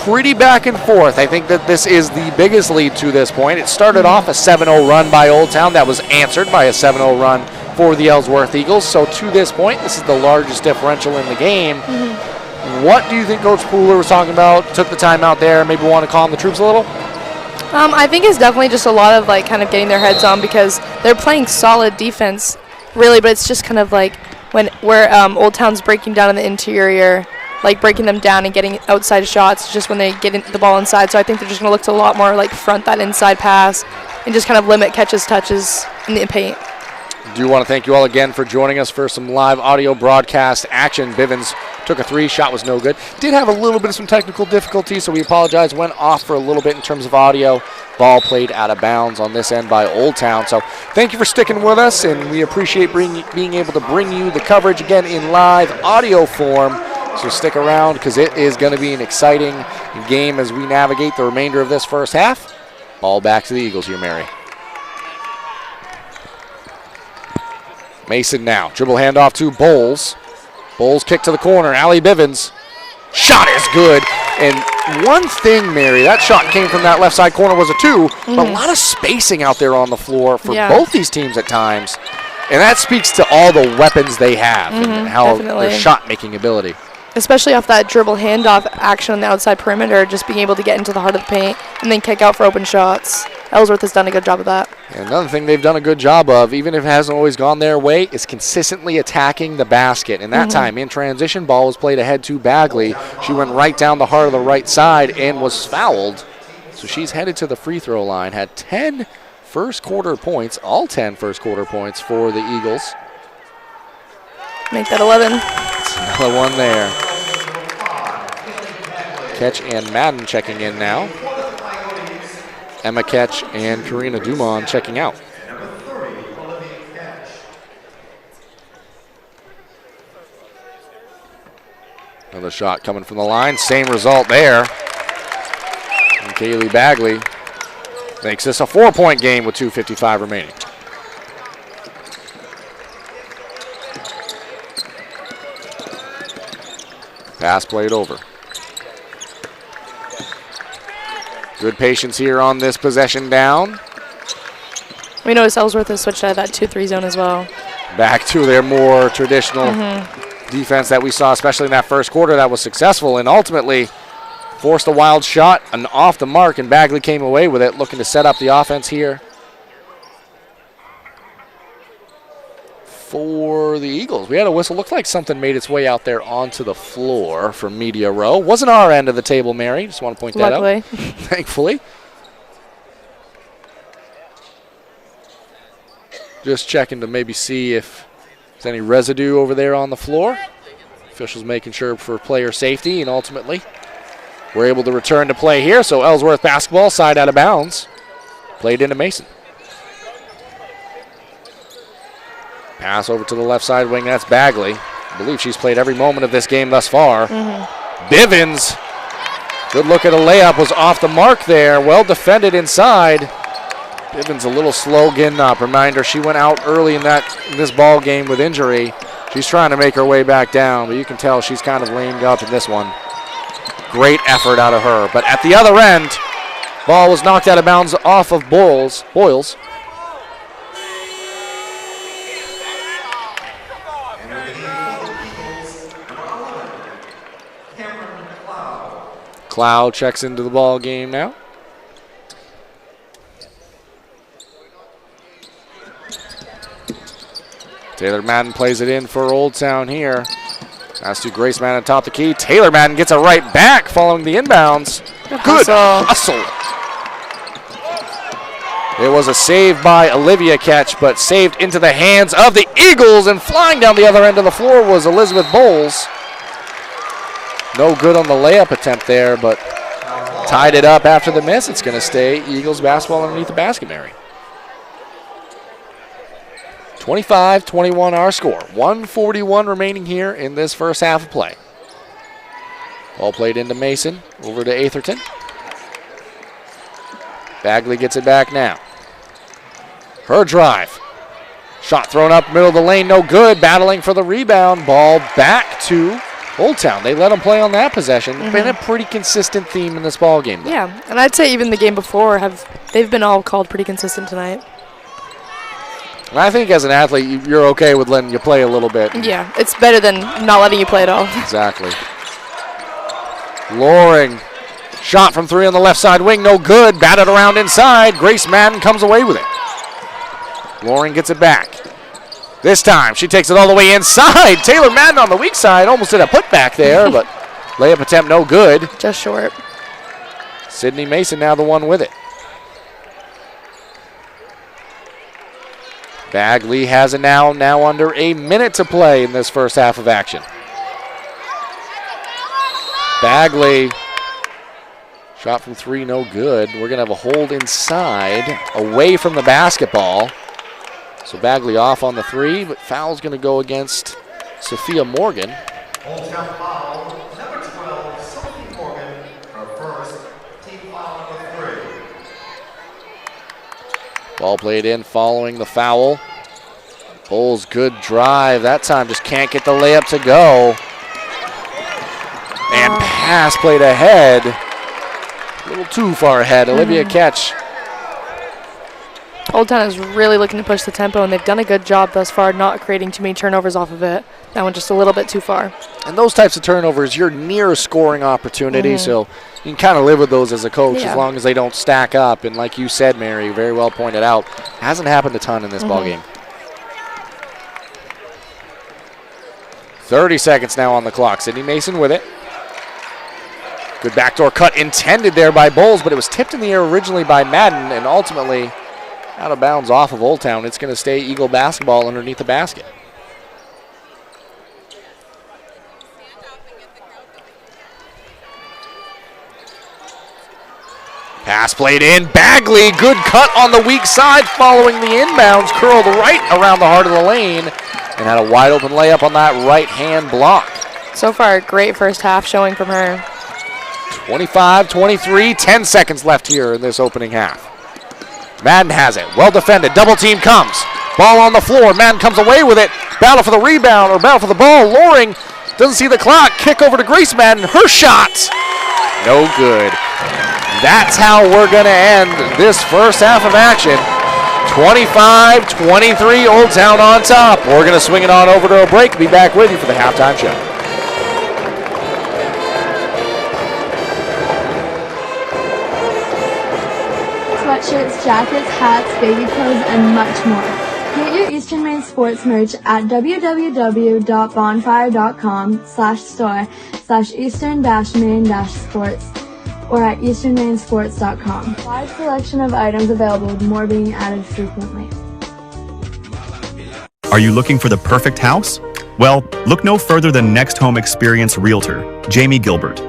pretty back and forth. I think that this is the biggest lead to this point. It started off a 7-0 run by Old Town that was answered by a 7-0 run for the Ellsworth Eagles. So to this point, this is the largest differential in the game. What do you think Coach Pooler was talking about? Took the time out there, maybe want to calm the troops a little? I think it's definitely just a lot of like kind of getting their heads on because they're playing solid defense, really, but it's just kind of like where Old Town's breaking down in the interior, like breaking them down and getting outside shots just when they get the ball inside. So I think they're just going to look to a lot more like front that inside pass and just kind of limit catches, touches in the paint. Do want to thank you all again for joining us for some live audio broadcast action. Bivens took a 3, shot was no good. Did have a little bit of some technical difficulties, so we apologize. Went off for a little bit in terms of audio. Ball played out of bounds on this end by Old Town. So thank you for sticking with us, and we appreciate being able to bring you the coverage again in live audio form. So stick around because it is going to be an exciting game as we navigate the remainder of this first half. Ball back to the Eagles here, Mary. Mason now. Dribble handoff to Bowles. Bowles kick to the corner. Allie Bivens. Shot is good. And one thing, Mary, that shot came from that left side corner was a 2, but a lot of spacing out there on the floor for both these teams at times. And that speaks to all the weapons they have and how their shot-making ability. Especially off that dribble handoff action on the outside perimeter, just being able to get into the heart of the paint and then kick out for open shots. Ellsworth has done a good job of that. And another thing they've done a good job of, even if it hasn't always gone their way, is consistently attacking the basket. And that time, in transition, ball was played ahead to Bagley. She went right down the heart of the right side and was fouled. So she's headed to the free throw line. Had 10 first quarter points, all 10 first quarter points for the Eagles. Make that 11. That's another one there. Ketch and Madden checking in now. Emma Ketch and Karina Dumont checking out. Another shot coming from the line. Same result there. And Kaylee Bagley makes this a 4-point game with 2:55 remaining. Pass played over. Good patience here on this possession down. We notice Ellsworth has switched out of that 2-3 zone as well. Back to their more traditional defense that we saw, especially in that first quarter, that was successful and ultimately forced a wild shot and off the mark, and Bagley came away with it, looking to set up the offense here for the Eagles. We had a whistle. Looked like something made its way out there onto the floor from media row. Wasn't our end of the table, Mary. Just want to point that out. Thankfully. Just checking to maybe see if there's any residue over there on the floor. Officials making sure for player safety, and ultimately we're able to return to play here. So Ellsworth basketball, side out of bounds. Played into Mason. Pass over to the left side wing. That's Bagley. I believe she's played every moment of this game thus far. Bivens. Good look at a layup. Was off the mark there. Well defended inside. Bivens a little slow getting up. Reminder, she went out early in this ball game with injury. She's trying to make her way back down, but you can tell she's kind of lamed up in this one. Great effort out of her. But at the other end, ball was knocked out of bounds off of Boyles. Cloud checks into the ball game now. Taylor Madden plays it in for Old Town here. Pass to Grace Madden atop the key. Taylor Madden gets it right back following the inbounds. Good hustle. It was a save by Olivia Ketch, but saved into the hands of the Eagles, and flying down the other end of the floor was Elizabeth Bowles. No good on the layup attempt there, but tied it up after the miss. It's going to stay Eagles basketball underneath the basket, Mary. 25-21 our score. 1:41 remaining here in this first half of play. Ball played into Mason, over to Atherton. Bagley gets it back now. Her drive. Shot thrown up middle of the lane, no good. Battling for the rebound. Ball back to Old Town, they let them play on that possession. Been a pretty consistent theme in this ball game. Though. Yeah, and I'd say even the game before, they've been all called pretty consistent tonight. And I think as an athlete, you're okay with letting you play a little bit. Yeah, it's better than not letting you play at all. Exactly. Loring, shot from 3 on the left side wing, no good. Batted around inside. Grace Madden comes away with it. Loring gets it back. This time, she takes it all the way inside. Taylor Madden on the weak side. Almost did a putback there, but layup attempt no good. Just short. Sydney Mason now the one with it. Bagley has it now under a minute to play in this first half of action. Bagley, shot from 3, no good. We're going to have a hold inside, away from the basketball. So Bagley off on the 3, but foul's going to go against Sophia Morgan. Old Town foul, number 12, Sophie Morgan, her first, team foul number 3. Ball played in following the foul. Bulls good drive. That time just can't get the layup to go. And pass played ahead. A little too far ahead. Olivia Ketch. Old Town is really looking to push the tempo, and they've done a good job thus far not creating too many turnovers off of it. That one just a little bit too far. And those types of turnovers, you're near a scoring opportunity, so you can kind of live with those as a coach as long as they don't stack up. And like you said, Mary, very well pointed out, hasn't happened a ton in this ball game. 30 seconds now on the clock. Sydney Mason with it. Good backdoor cut intended there by Bulls, but it was tipped in the air originally by Madden and ultimately out of bounds off of Old Town. It's going to stay Eagle basketball underneath the basket. Pass played in. Bagley, good cut on the weak side following the inbounds. Curled right around the heart of the lane and had a wide open layup on that right hand block. So far, a great first half showing from her. 25-23, 10 seconds left here in this opening half. Madden has it, well defended, double team comes. Ball on the floor, Madden comes away with it. Battle for the rebound, or battle for the ball. Loring doesn't see the clock, kick over to Grace Madden, her shot. No good. That's how we're gonna end this first half of action. 25-23, Old Town on top. We're gonna swing it on over to a break. Be back with you for the halftime show. Sweatshirts, jackets, hats, baby clothes, and much more. Get your Eastern Maine sports merch at www.bonfire.com/store/eastern-maine-sports or at easternmainsports.com. Wide selection of items available with more being added frequently. Are you looking for the perfect house? Well, look no further than Next Home Experience Realtor, Jamie Gilbert.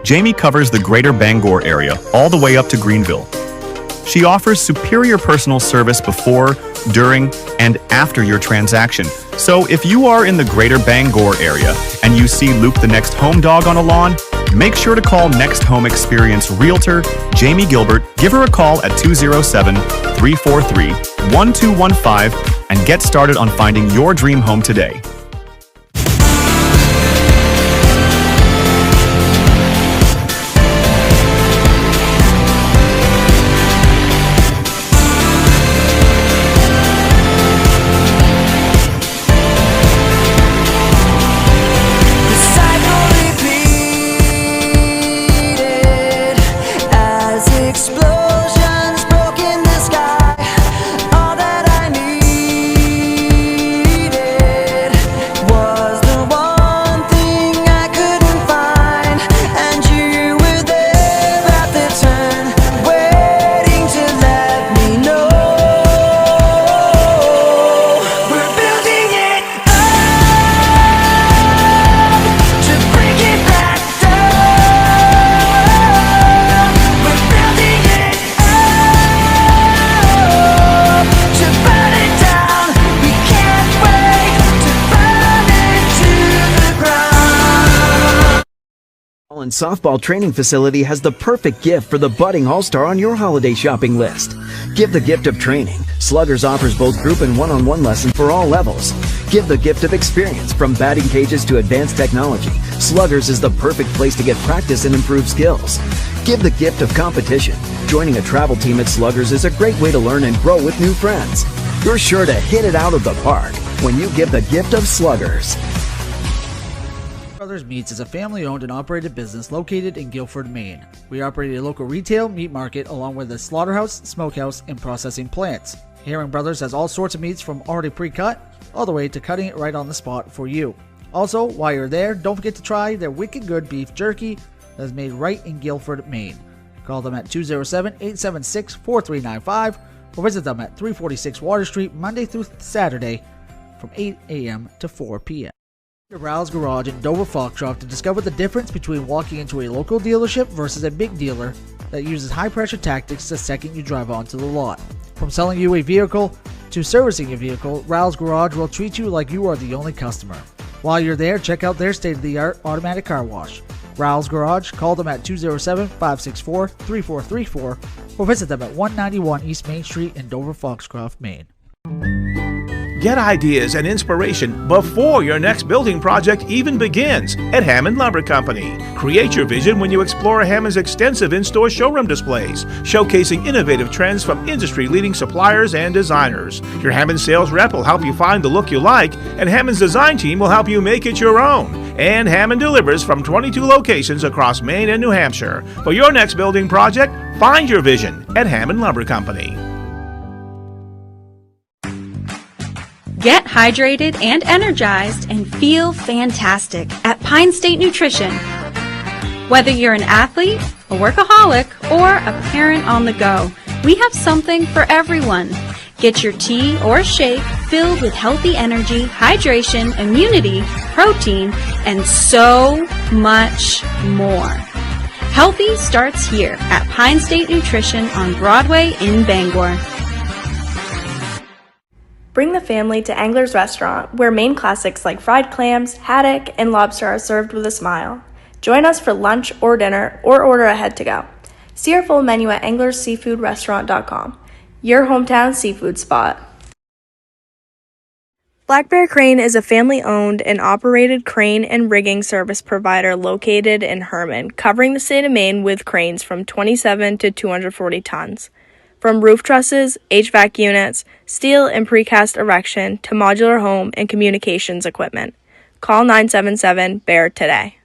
Jamie covers the greater Bangor area all the way up to Greenville. She offers superior personal service before, during, and after your transaction. So if you are in the greater Bangor area and you see Luke the next home dog on a lawn, make sure to call Next Home Experience Realtor, Jamie Gilbert. Give her a call at 207-343-1215 and get started on finding your dream home today. And softball training facility has the perfect gift for the budding all-star on your holiday shopping list. Give the gift of training. Sluggers offers both group and one-on-one lessons for all levels. Give the gift of experience. From batting cages to advanced technology, Sluggers is the perfect place to get practice and improve skills. Give the gift of competition. Joining a travel team at Sluggers is a great way to learn and grow with new friends. You're sure to hit it out of the park when you give the gift of Sluggers. Brothers Meats is a family-owned and operated business located in Guilford, Maine. We operate a local retail meat market along with a slaughterhouse, smokehouse, and processing plants. Herring Brothers has all sorts of meats from already pre-cut all the way to cutting it right on the spot for you. Also, while you're there, don't forget to try their wicked good beef jerky that is made right in Guilford, Maine. Call them at 207-876-4395 or visit them at 346 Water Street Monday through Saturday from 8 a.m. to 4 p.m. Rouse Garage in Dover Foxcroft to discover the difference between walking into a local dealership versus a big dealer that uses high-pressure tactics the second you drive onto the lot. From selling you a vehicle to servicing your vehicle, Rouse Garage will treat you like you are the only customer. While you're there, check out their state-of-the-art automatic car wash. Rouse Garage, call them at 207-564-3434 or visit them at 191 East Main Street in Dover Foxcroft, Maine. Get ideas and inspiration before your next building project even begins at Hammond Lumber Company. Create your vision when you explore Hammond's extensive in-store showroom displays, showcasing innovative trends from industry-leading suppliers and designers. Your Hammond sales rep will help you find the look you like, and Hammond's design team will help you make it your own. And Hammond delivers from 22 locations across Maine and New Hampshire. For your next building project, find your vision at Hammond Lumber Company. Get hydrated and energized and feel fantastic at Pine State Nutrition. Whether you're an athlete, a workaholic, or a parent on the go, we have something for everyone. Get your tea or shake filled with healthy energy, hydration, immunity, protein, and so much more. Healthy starts here at Pine State Nutrition on Broadway in Bangor. Bring the family to Angler's Restaurant, where Maine classics like fried clams, haddock, and lobster are served with a smile. Join us for lunch or dinner, or order ahead to go. See our full menu at anglersseafoodrestaurant.com, your hometown seafood spot. Black Bear Crane is a family-owned and operated crane and rigging service provider located in Herman, covering the state of Maine with cranes from 27 to 240 tons. From roof trusses, HVAC units, steel and precast erection to modular home and communications equipment. Call 977-BEAR today.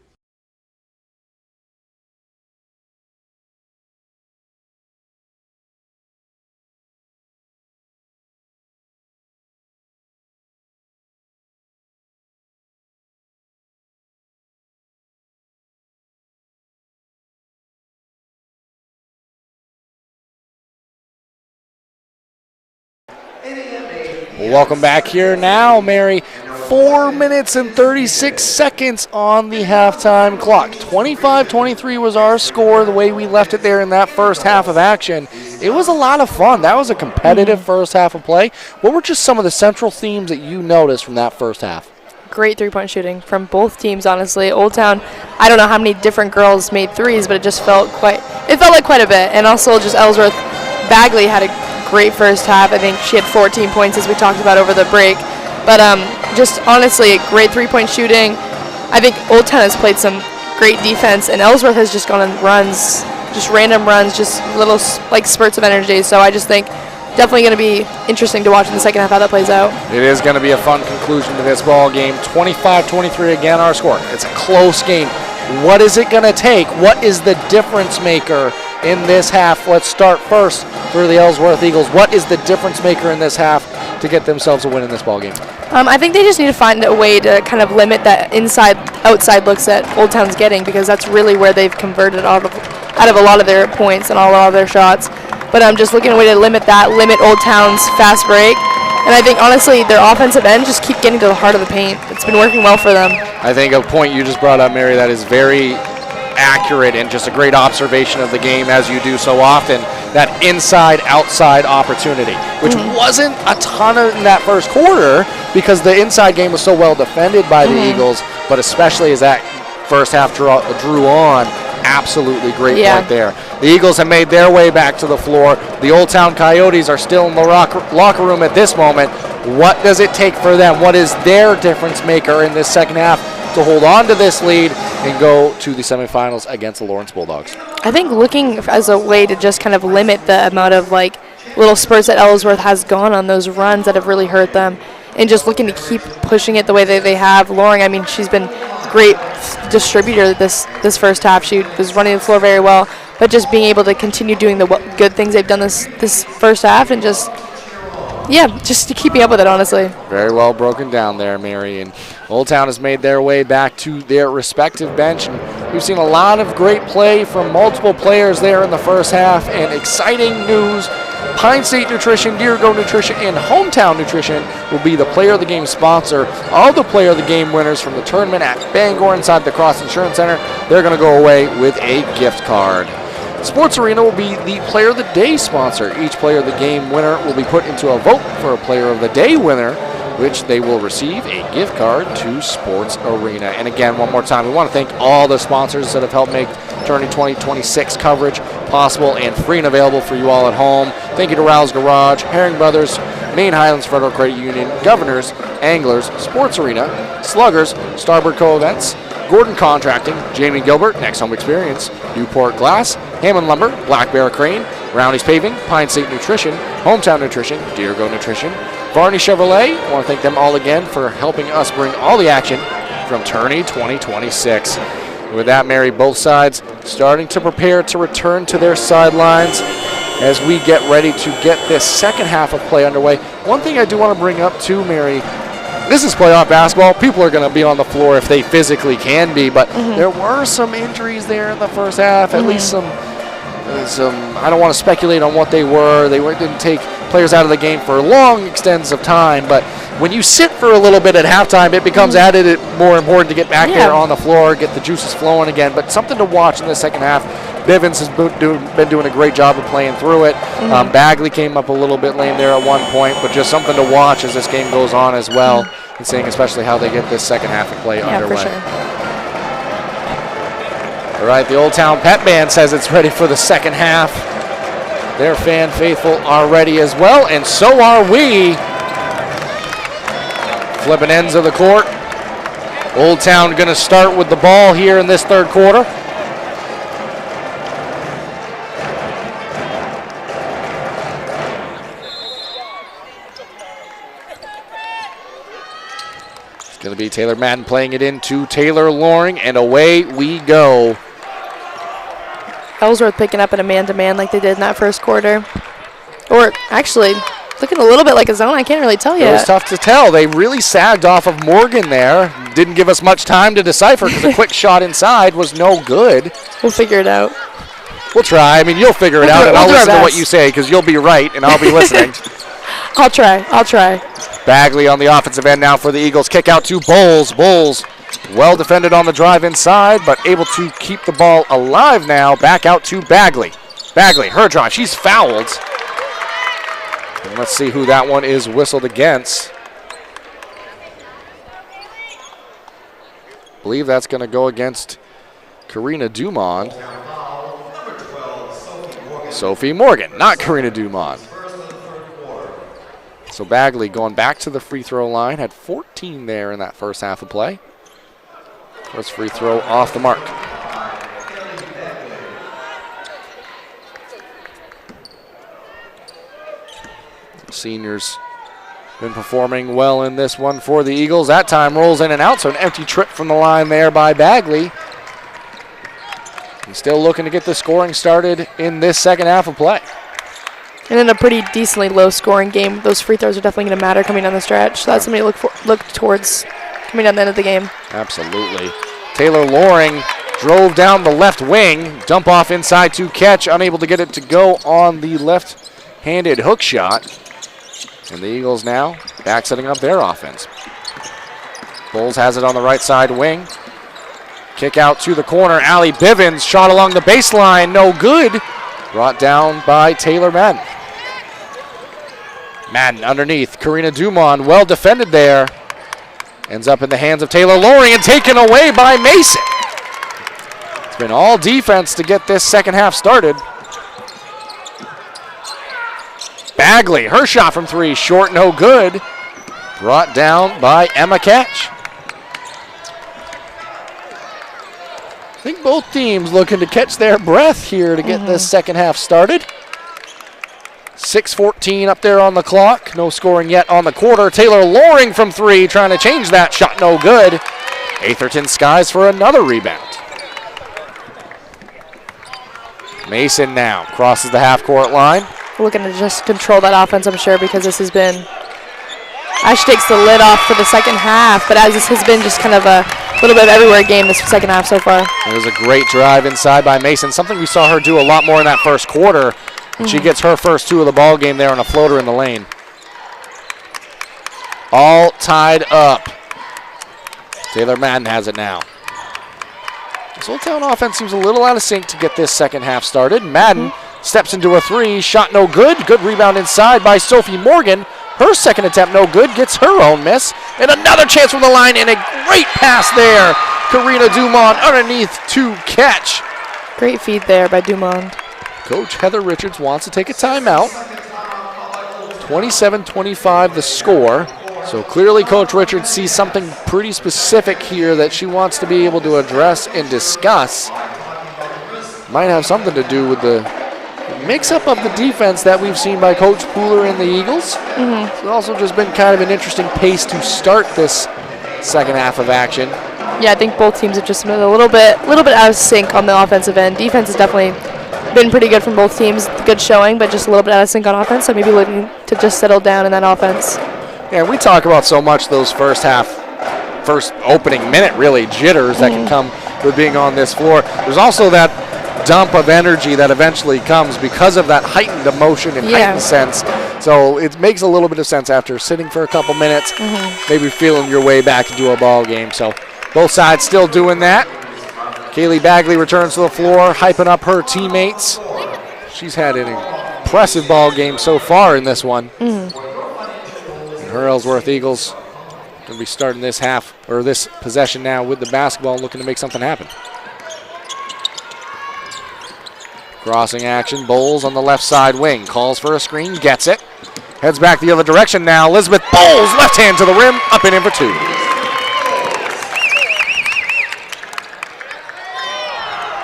Welcome back here now, Mary. 4 minutes and 36 seconds on the halftime clock. 25-23 was our score, the way we left it there in that first half of action. It was a lot of fun. That was a competitive first half of play. What were just some of the central themes that you noticed from that first half? Great three-point shooting from both teams, honestly. Old Town, I don't know how many different girls made threes, but it felt like quite a bit. And also just Ellsworth, Bagley had a great first half. I think she had 14 points, as we talked about over the break. But just honestly, great three-point shooting. I think Old Town has played some great defense, and Ellsworth has just gone on runs, just random runs, just little like spurts of energy. So I just think definitely going to be interesting to watch in the second half how that plays out. It is going to be a fun conclusion to this ball game. 25-23 again, our score. It's a close game. What is it going to take? What is the difference maker in this half? Let's start first for the Ellsworth Eagles. What is the difference maker in this half to get themselves a win in this ball game? I think they just need to find a way to kind of limit that inside-outside looks that Old Town's getting, because that's really where they've converted out of a lot of their points and a lot of their shots. But I'm just looking at a way to limit Old Town's fast break. And I think, honestly, their offensive end just keep getting to the heart of the paint. It's been working well for them. I think a point you just brought up, Mary, that is very accurate and just a great observation of the game, as you do so often, that inside-outside opportunity, which wasn't a ton in that first quarter because the inside game was so well defended by the Eagles, but especially as that first half drew on, absolutely great point there. The Eagles have made their way back to the floor. The Old Town Coyotes are still in the locker room at this moment. What does it take for them? What is their difference maker in this second half to hold on to this lead and go to the semifinals against the Lawrence Bulldogs? I think looking as a way to just kind of limit the amount of like little spurts that Ellsworth has gone on, those runs that have really hurt them, and just looking to keep pushing it the way that they have. Loring, I mean, she's been great distributor this first half. She was running the floor very well, but just being able to continue doing the good things they've done this first half and just to keeping up with it, honestly. Very well broken down there, Mary. And Old Town has made their way back to their respective bench. And we've seen a lot of great play from multiple players there in the first half. And exciting news, Pine State Nutrition, Deergo Nutrition, and Hometown Nutrition will be the Player of the Game sponsor of the Player of the Game winners from the tournament at Bangor inside the Cross Insurance Center. They're going to go away with a gift card. Sports Arena will be the Player of the Day sponsor. Each Player of the Game winner will be put into a vote for a Player of the Day winner, which they will receive a gift card to Sports Arena. And again, one more time, we want to thank all the sponsors that have helped make Tourney 2026 coverage possible and free and available for you all at home. Thank you to Rouse Garage, Herring Brothers, Maine Highlands Federal Credit Union, Governors, Anglers, Sports Arena, Sluggers, Starboard Co-Events, Gordon Contracting, Jamie Gilbert, Next Home Experience, Newport Glass, Hammond Lumber, Black Bear Crane, Roundy's Paving, Pine State Nutrition, Hometown Nutrition, Deergo Nutrition, Varney Chevrolet. I want to thank them all again for helping us bring all the action from Tourney 2026. With that, Mary, both sides starting to prepare to return to their sidelines as we get ready to get this second half of play underway. One thing I do want to bring up too, Mary, this is playoff basketball. People are going to be on the floor if they physically can be, but there were some injuries there in the first half, at least some, I don't want to speculate on what they were. Didn't take players out of the game for long extents of time, but when you sit for a little bit at halftime, it becomes added more important to get back there on the floor, get the juices flowing again. But something to watch in the second half. Bivens has been doing a great job of playing through it. Bagley came up a little bit lame there at one point, but just something to watch as this game goes on as well, and seeing especially how they get this second half of play underway. For sure. All right, the Old Town Pet Band says it's ready for the second half. Their fan faithful are ready as well, and so are we. Flipping ends of the court. Old Town going to start with the ball here in this third quarter. It's going to be Taylor Madden playing it into Taylor Loring, and away we go. Ellsworth picking up in a man-to-man like they did in that first quarter. Or actually, looking a little bit like a zone. I can't really tell yet. It was tough to tell. They really sagged off of Morgan there. Didn't give us much time to decipher because a quick shot inside was no good. We'll figure it out. We'll try. I mean, you'll figure it out, and I'll listen to what you say because you'll be right, and I'll be listening. I'll try. Bagley on the offensive end now for the Eagles. Kick out to Bowles. Bowles well defended on the drive inside, but able to keep the ball alive now. Back out to Bagley. Bagley, her drive. She's fouled. And let's see who that one is whistled against. I believe that's going to go against Karina Dumond. Sophie Morgan, not Karina Dumond. So Bagley going back to the free throw line, had 14 there in that first half of play. First free throw off the mark. Seniors been performing well in this one for the Eagles. That time rolls in and out, so an empty trip from the line there by Bagley. And still looking to get the scoring started in this second half of play. And in a pretty decently low-scoring game, those free throws are definitely going to matter coming down the stretch. So that's something to look towards coming down the end of the game. Absolutely. Taylor Loring drove down the left wing, dump off inside to catch, unable to get it to go on the left-handed hook shot. And the Eagles now back setting up their offense. Bowles has it on the right side wing. Kick out to the corner. Allie Bivens shot along the baseline. No good. Brought down by Taylor Madden. Madden underneath. Karina Dumond well defended there. Ends up in the hands of Taylor Loring and taken away by Mason. It's been all defense to get this second half started. Bagley, her shot from three, short, no good. brought down by Emma Ketch. I think both teams looking to catch their breath here to get this second half started. 6:14 up there on the clock. No scoring yet on the quarter. Taylor Loring from three, trying to change that shot. No good. Atherton skies for another rebound. Mason now crosses the half-court line. Looking to just control that offense, I'm sure, because this has been... Actually takes the lid off for the second half, but as this has been just kind of a little bit of everywhere game this second half so far. It was a great drive inside by Mason, something we saw her do a lot more in that first quarter. And she gets her first two of the ball game there on a floater in the lane. All tied up. Taylor Madden has it now. This Old Town offense seems a little out of sync to get this second half started. Madden steps into a three, shot no good. Good rebound inside by Sophie Morgan. Her second attempt no good, gets her own miss. And another chance from the line and a great pass there. Karina Dumont underneath to catch. Great feed there by Dumont. Coach Heather Richards wants to take a timeout. 27-25 the score. So clearly Coach Richards sees something pretty specific here that she wants to be able to address and discuss. Might have something to do with the mix-up of the defense that we've seen by Coach Pooler and the Eagles. It's also just been kind of an interesting pace to start this second half of action. Yeah, I think both teams have just been a little bit out of sync on the offensive end. Defense has definitely been pretty good from both teams. Good showing, but just a little bit out of sync on offense. So maybe looking to just settle down in that offense. Yeah, we talk about so much those first opening minute, really, jitters that can come with being on this floor. There's also that dump of energy that eventually comes because of that heightened emotion and heightened sense. So it makes a little bit of sense after sitting for a couple minutes, maybe feeling your way back into a ball game. So both sides still doing that. Kaylee Bagley returns to the floor, hyping up her teammates. She's had an impressive ball game so far in this one. Her Ellsworth Eagles going to be starting this this possession now with the basketball, looking to make something happen. Crossing action, Bowles on the left side wing. Calls for a screen, gets it. Heads back the other direction now. Elizabeth Bowles, left hand to the rim, up and in for two.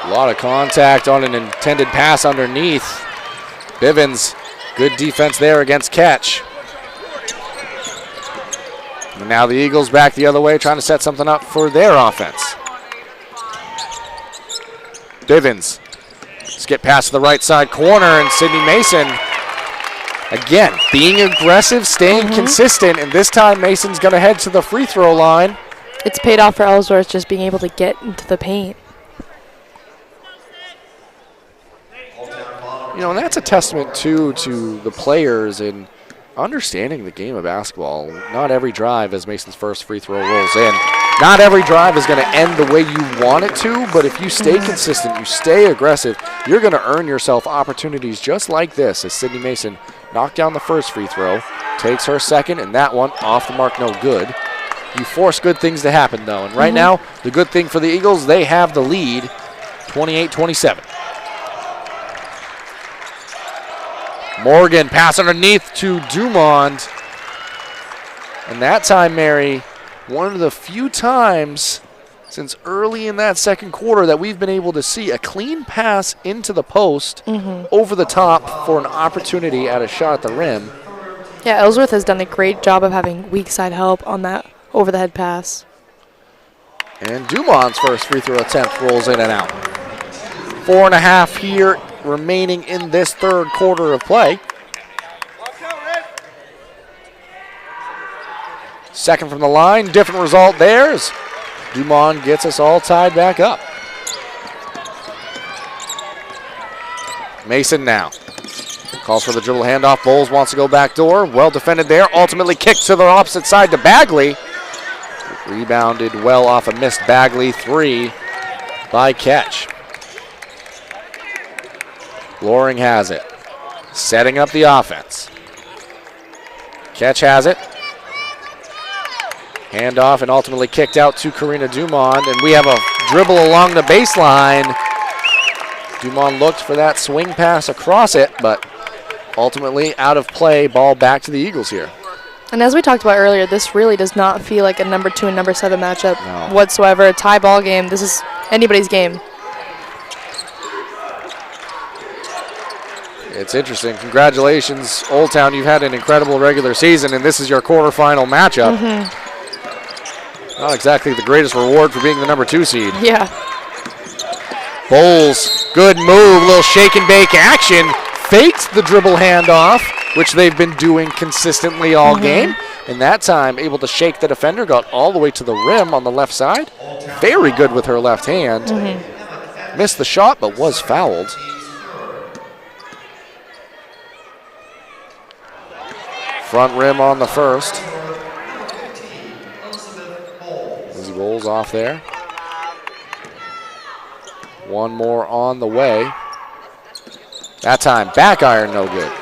A lot of contact on an intended pass underneath. Bivens, good defense there against Ketch. And now the Eagles back the other way, trying to set something up for their offense. Bivens, skip past the right side corner, and Sydney Mason, again, being aggressive, staying consistent, and this time Mason's going to head to the free throw line. It's paid off for Ellsworth just being able to get into the paint. You know, and that's a testament, too, to the players and understanding the game of basketball. Not every drive, as Mason's first free throw rolls in, not every drive is going to end the way you want it to, but if you stay consistent, you stay aggressive, you're going to earn yourself opportunities just like this, as Sydney Mason knocked down the first free throw, takes her second, and that one off the mark, no good. You force good things to happen, though, and right now, the good thing for the Eagles, they have the lead, 28-27. Morgan pass underneath to Dumont. And that time, Mary, one of the few times since early in that second quarter that we've been able to see a clean pass into the post over the top for an opportunity at a shot at the rim. Yeah, Ellsworth has done a great job of having weak side help on that over-the-head pass. And Dumont's first free throw attempt rolls in and out. 4.5 here remaining in this third quarter of play. Second from the line, different result there as Dumont gets us all tied back up. Mason now. Calls for the dribble handoff. Bowles wants to go back door. Well defended there. Ultimately kicked to the opposite side to Bagley. Rebounded well off a missed Bagley three by Ketch. Loring has it. Setting up the offense. Ketch has it. Handoff and ultimately kicked out to Karina Dumont. And we have a dribble along the baseline. Dumont looked for that swing pass across it, but ultimately out of play. Ball back to the Eagles here. And as we talked about earlier, this really does not feel like a number 2 and number 7 matchup No. whatsoever. A tie ball game. This is anybody's game. It's interesting. Congratulations, Old Town. You've had an incredible regular season, and this is your quarterfinal matchup. Not exactly the greatest reward for being the number 2 seed. Yeah. Bowles, good move, little shake and bake action. Faked the dribble handoff, which they've been doing consistently all game. And that time, able to shake the defender, got all the way to the rim on the left side. Very good with her left hand. Missed the shot, but was fouled. Front rim on the first. Lizzie Bowles off there. One more on the way. That time, back iron, no good.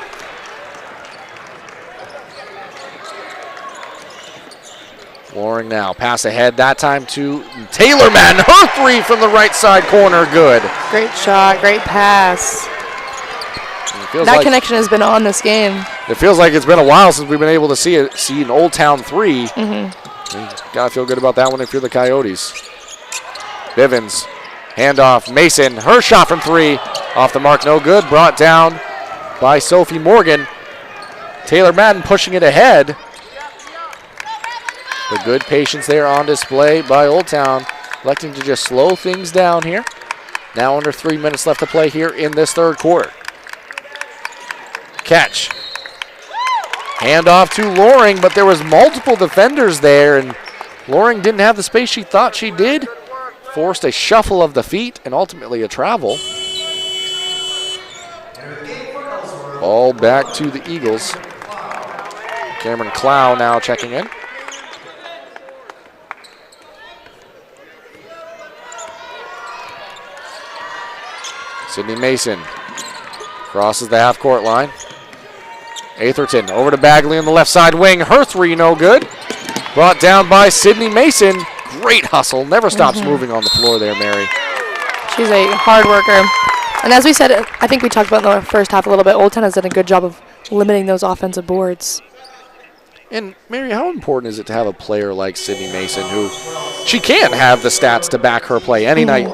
Loring now, pass ahead, that time to Taylor Madden. Her 3 from the right side corner, good. Great shot, great pass. That connection has been on this game. It feels like it's been a while since we've been able to see an Old Town 3. You gotta feel good about that one if you're the Coyotes. Bivens, handoff, Mason, her shot from 3. Off the mark, no good. Brought down by Sophie Morgan. Taylor Madden pushing it ahead. The good patience there on display by Old Town, electing to just slow things down here. Now under 3 minutes left to play here in this third quarter. Catch. Handoff to Loring, but there was multiple defenders there, and Loring didn't have the space she thought she did. Forced a shuffle of the feet and ultimately a travel. Ball back to the Eagles. Cameron Clow now checking in. Sydney Mason crosses the half-court line. Atherton over to Bagley on the left side wing. Her 3 no good. Brought down by Sydney Mason. Great hustle. Never stops moving on the floor there, Mary. She's a hard worker. And as we said, I think we talked about in the first half a little bit, Old Town has done a good job of limiting those offensive boards. And Mary, how important is it to have a player like Sydney Mason who she can have the stats to back her play any night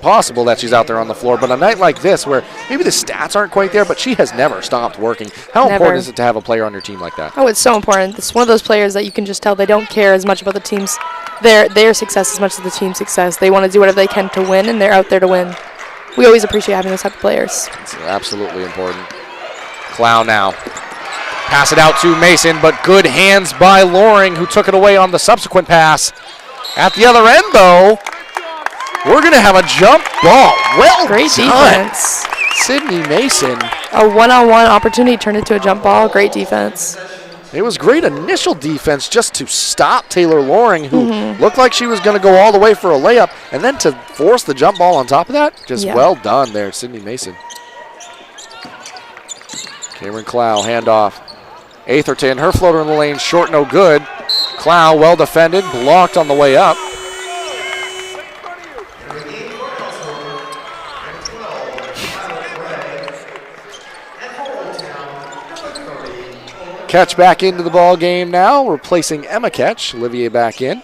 possible that she's out there on the floor, but a night like this where maybe the stats aren't quite there, but she has never stopped working. How important is it to have a player on your team like that? Oh, it's so important. It's one of those players that you can just tell they don't care as much about the team's their success as much as the team's success. They want to do whatever they can to win, and they're out there to win. We always appreciate having those type of players. It's absolutely important. Clow now. Pass it out to Mason, but good hands by Loring, who took it away on the subsequent pass. At the other end, though, we're going to have a jump ball. Well Great done. defense. Sydney Mason. A one-on-one opportunity turned into a jump ball. Great defense. It was great initial defense just to stop Taylor Loring, who looked like she was going to go all the way for a layup, and then to force the jump ball on top of that. Just well done there, Sydney Mason. Cameron Clow, handoff. Atherton, her floater in the lane, short, no good. Clow, well defended, blocked on the way up. Ketch back into the ball game now, replacing Emma Ketch. Olivier back in.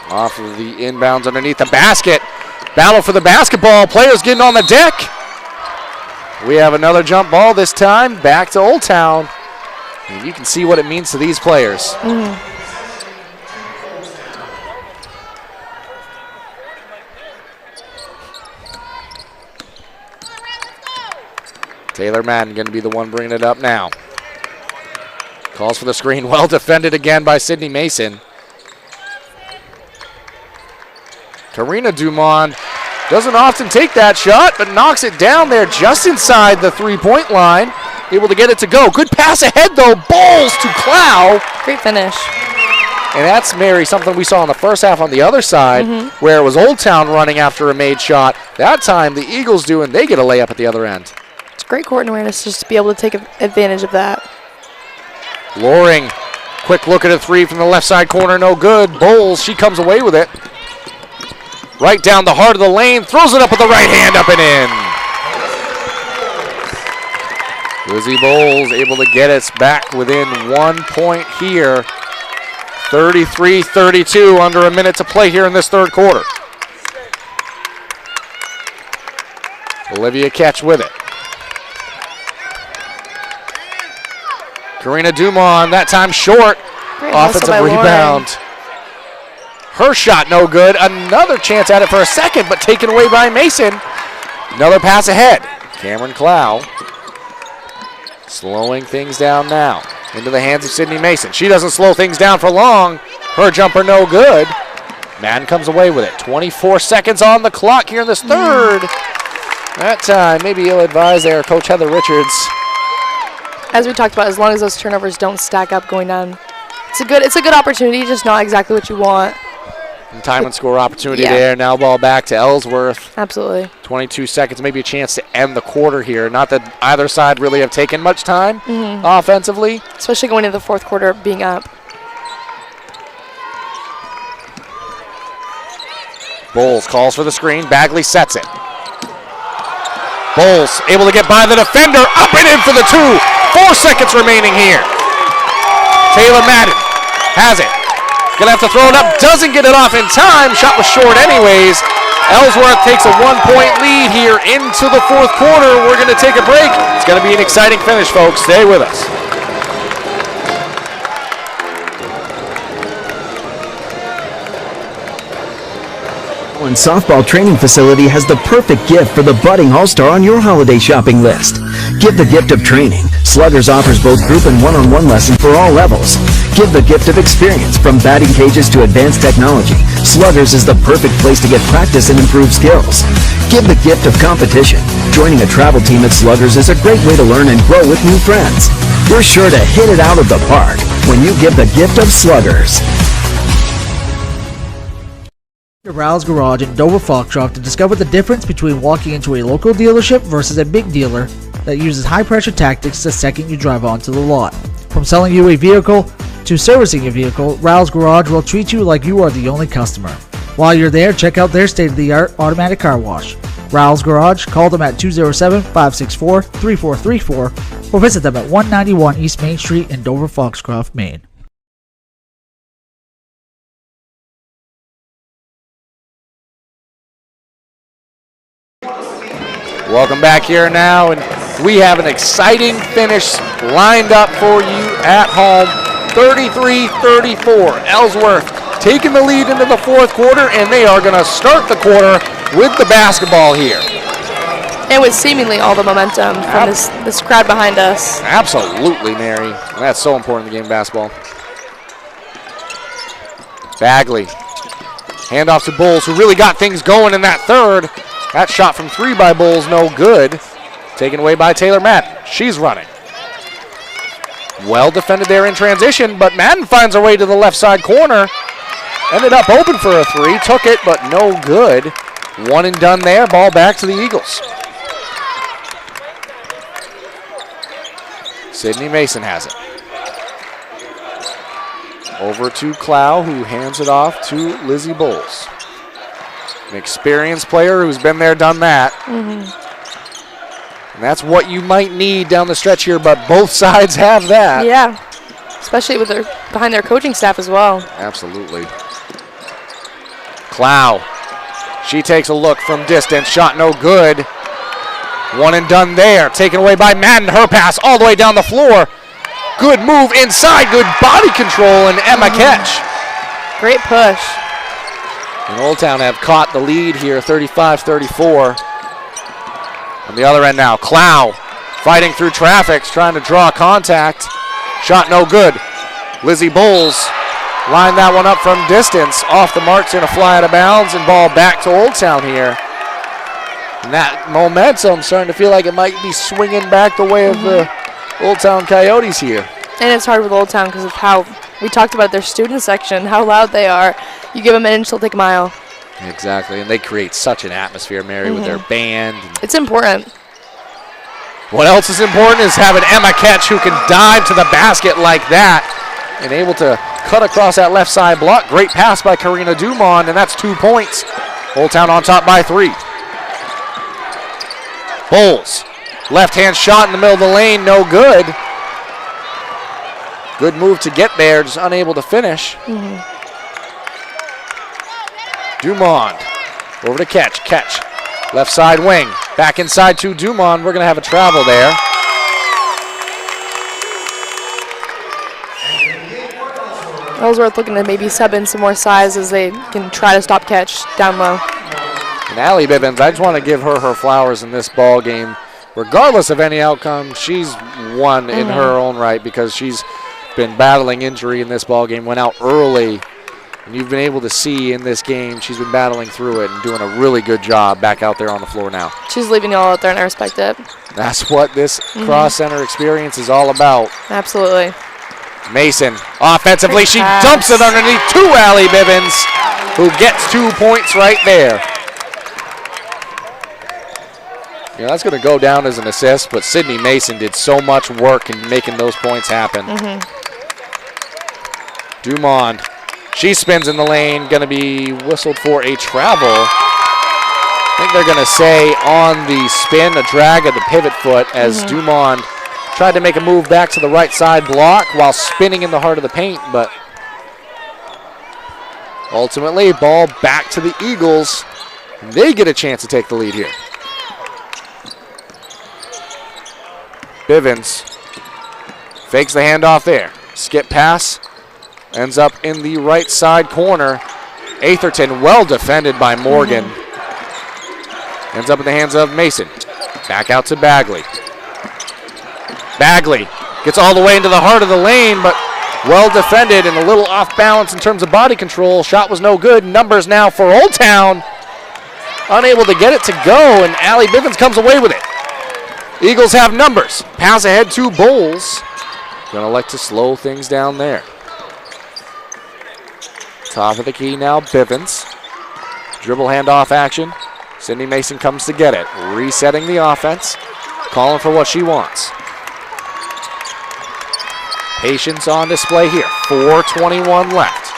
Off of the inbounds underneath the basket. Battle for the basketball. Players getting on the deck. We have another jump ball this time. Back to Old Town. And you can see what it means to these players. Taylor Madden going to be the one bringing it up now. Calls for the screen. Well defended again by Sydney Mason. Karina Dumond doesn't often take that shot, but knocks it down there just inside the three-point line. Able to get it to go. Good pass ahead, though. Bowles to Clow. Great finish. And that's, Mary, something we saw in the first half on the other side, where it was Old Town running after a made shot. That time, the Eagles do, and they get a layup at the other end. It's great court awareness just to be able to take advantage of that. Loring, quick look at a three from the left side corner, no good. Bowles, she comes away with it. Right down the heart of the lane, throws it up with the right hand, up and in. Lizzie Bowles able to get us back within 1 point here. 33-32, under a minute to play here in this third quarter. Olivia Ketch with it. Karina Dumont, that time short. Great Offensive rebound. Her shot no good. Another chance at it for a second, but taken away by Mason. Another pass ahead. Cameron Clow slowing things down now. Into the hands of Sydney Mason. She doesn't slow things down for long. Her jumper no good. Madden comes away with it. 24 seconds on the clock here in this third. That time, maybe ill-advised there, Coach Heather Richards. As we talked about, as long as those turnovers don't stack up going down, it's a good opportunity, just not exactly what you want. And time and score opportunity there. Now ball back to Ellsworth. Absolutely. 22 seconds, maybe a chance to end the quarter here. Not that either side really have taken much time offensively. Especially going into the fourth quarter being up. Bowles calls for the screen. Bagley sets it. Bowles able to get by the defender. Up and in for the two. 4 seconds remaining here. Taylor Madden has it. Gonna have to throw it up. Doesn't get it off in time. Shot was short anyways. Ellsworth takes a 1 point lead here into the fourth quarter. We're gonna take a break. It's gonna be an exciting finish, folks. Stay with us. And softball training facility has the perfect gift for the budding all-star on your holiday shopping list. Give the gift of training. Sluggers offers both group and one-on-one lessons for all levels. Give the gift of experience. From batting cages to advanced technology, Sluggers is the perfect place to get practice and improve skills. Give the gift of competition. Joining a travel team at Sluggers is a great way to learn and grow with new friends. You're sure to hit it out of the park when you give the gift of Sluggers. Rouse Garage in Dover Foxcroft to discover the difference between walking into a local dealership versus a big dealer that uses high-pressure tactics the second you drive onto the lot. From selling you a vehicle to servicing your vehicle, Rouse Garage will treat you like you are the only customer. While you're there, check out their state-of-the-art automatic car wash. Rouse Garage, call them at 207-564-3434 or visit them at 191 East Main Street in Dover Foxcroft, Maine. Welcome back here now, and we have an exciting finish lined up for you at home. 33-34. Ellsworth taking the lead into the fourth quarter, and they are going to start the quarter with the basketball here. And with seemingly all the momentum from this crowd behind us. Absolutely, Mary. That's so important in the game of basketball. Bagley. Handoff to Bowles, who really got things going in that third. That shot from three by Bowles, no good. Taken away by Taylor Madden. She's running. Well defended there in transition, but Madden finds her way to the left side corner. Ended up open for a three. Took it, but no good. One and done there. Ball back to the Eagles. Sydney Mason has it. Over to Clow, who hands it off to Lizzie Bowles. An experienced player who's been there, done that. And that's what you might need down the stretch here, but both sides have that. Yeah, especially with behind their coaching staff as well. Absolutely. Clow. She takes a look from distance. Shot no good. One and done there. Taken away by Madden. Her pass all the way down the floor. Good move inside. Good body control, and Emma Ketch. Great push. And Old Town have caught the lead here, 35-34. On the other end now, Clow fighting through traffic, trying to draw contact. Shot no good. Lizzie Bowles lined that one up from distance. Off the marks, going to fly out of bounds, and ball back to Old Town here. And that momentum starting to feel like it might be swinging back the way of the Old Town Coyotes here. And it's hard with Old Town because of how we talked about their student section, how loud they are. You give them an inch, they'll take a mile. Exactly, and they create such an atmosphere, Mary, with their band. It's important. What else is important is having Emma Ketch, who can dive to the basket like that and able to cut across that left side block. Great pass by Karina Dumont, and that's 2 points. Old Town on top by 3. Bowles Left-hand shot in the middle of the lane, no good. Good move to get there, just unable to finish. Dumond over to Catch. Catch. Left side wing. Back inside to Dumond. We're going to have a travel there. Ellsworth looking to maybe sub in some more size as they can try to stop Catch down low. And Allie Bivens, I just want to give her flowers in this ball game. Regardless of any outcome, she's won in her own right because she's been battling injury in this ball game, went out early. And you've been able to see in this game she's been battling through it and doing a really good job back out there on the floor now. She's leaving you all out there, and I respect it. That's what this cross center experience is all about. Absolutely. Mason, offensively, she dumps it underneath to Allie Bivens, who gets 2 points right there. Yeah, that's going to go down as an assist, but Sydney Mason did so much work in making those points happen. Dumond. She spins in the lane, going to be whistled for a travel. I think they're going to say on the spin, a drag of the pivot foot as Dumond tried to make a move back to the right side block while spinning in the heart of the paint, but ultimately, ball back to the Eagles. They get a chance to take the lead here. Bivens fakes the handoff there. Skip pass. Ends up in the right side corner. Atherton well defended by Morgan. Ends up in the hands of Mason. Back out to Bagley. Bagley gets all the way into the heart of the lane, but well defended and a little off balance in terms of body control. Shot was no good. Numbers now for Old Town. Unable to get it to go, and Allie Bivens comes away with it. Eagles have numbers. Pass ahead to Bowles. Gonna like to slow things down there. Top of the key now, Bivens. Dribble handoff action. Sydney Mason comes to get it. Resetting the offense. Calling for what she wants. Patience on display here. 4:21 left.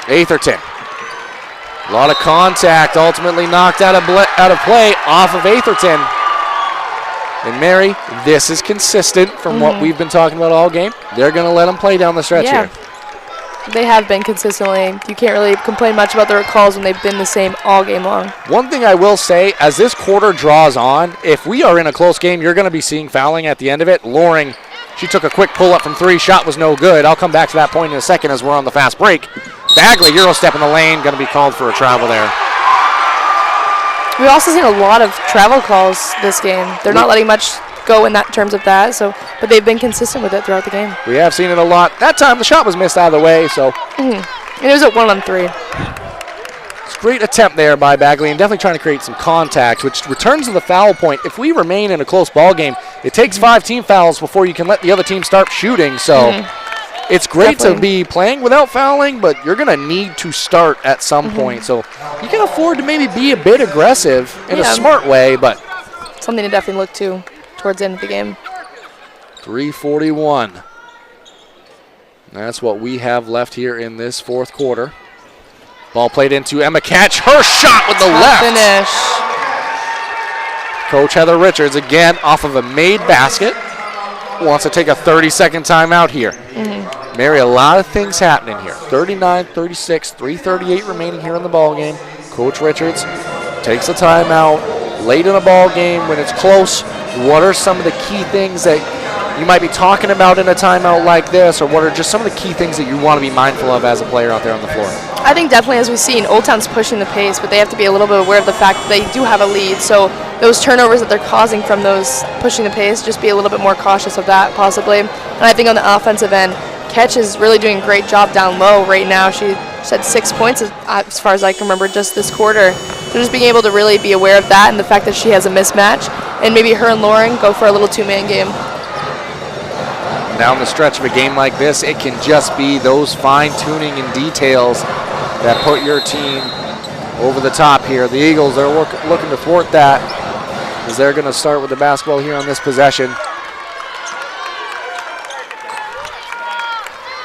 Atherton. A lot of contact, ultimately knocked out of play off of Atherton. And Mary, this is consistent from what we've been talking about all game. They're going to let them play down the stretch here. They have been consistently. You can't really complain much about their calls when they've been the same all game long. One thing I will say, as this quarter draws on, if we are in a close game, you're going to be seeing fouling at the end of it. Loring, she took a quick pull-up from three. Shot was no good. I'll come back to that point in a second as we're on the fast break. Bagley, Euro step in the lane, going to be called for a travel there. We've also seen a lot of travel calls this game. They're not letting much go in that terms of that, but they've been consistent with it throughout the game. We have seen it a lot. That time the shot was missed out of the way, so. And it was at 1-on-3. It's a great attempt there by Bagley and definitely trying to create some contact, which returns to the foul point. If we remain in a close ball game, it takes 5 team fouls before you can let the other team start shooting, so. It's great to be playing without fouling, but you're going to need to start at some point. So you can afford to maybe be a bit aggressive in a smart way, but. Something to definitely look to towards the end of the game. 3:41. That's what we have left here in this fourth quarter. Ball played into Emma Catch. Her shot with the left. Finish. Coach Heather Richards, again, off of a made basket. Wants to take a 30-second timeout here. Mary, a lot of things happening here. 39-36, 3:38 remaining here in the ball game. Coach Richards takes a timeout late in a ball game when it's close. What are some of the key things that you might be talking about in a timeout like this, or what are just some of the key things that you want to be mindful of as a player out there on the floor? I think definitely, as we've seen, Old Town's pushing the pace, but they have to be a little bit aware of the fact that they do have a lead. So those turnovers that they're causing from those pushing the pace, just be a little bit more cautious of that possibly. And I think on the offensive end, Catch is really doing a great job down low right now. She had 6 points as far as I can remember just this quarter. So just being able to really be aware of that and the fact that she has a mismatch, and maybe her and Loring go for a little two-man game. Down the stretch of a game like this, it can just be those fine-tuning and details that put your team over the top here. The Eagles are looking to thwart that as they're going to start with the basketball here on this possession.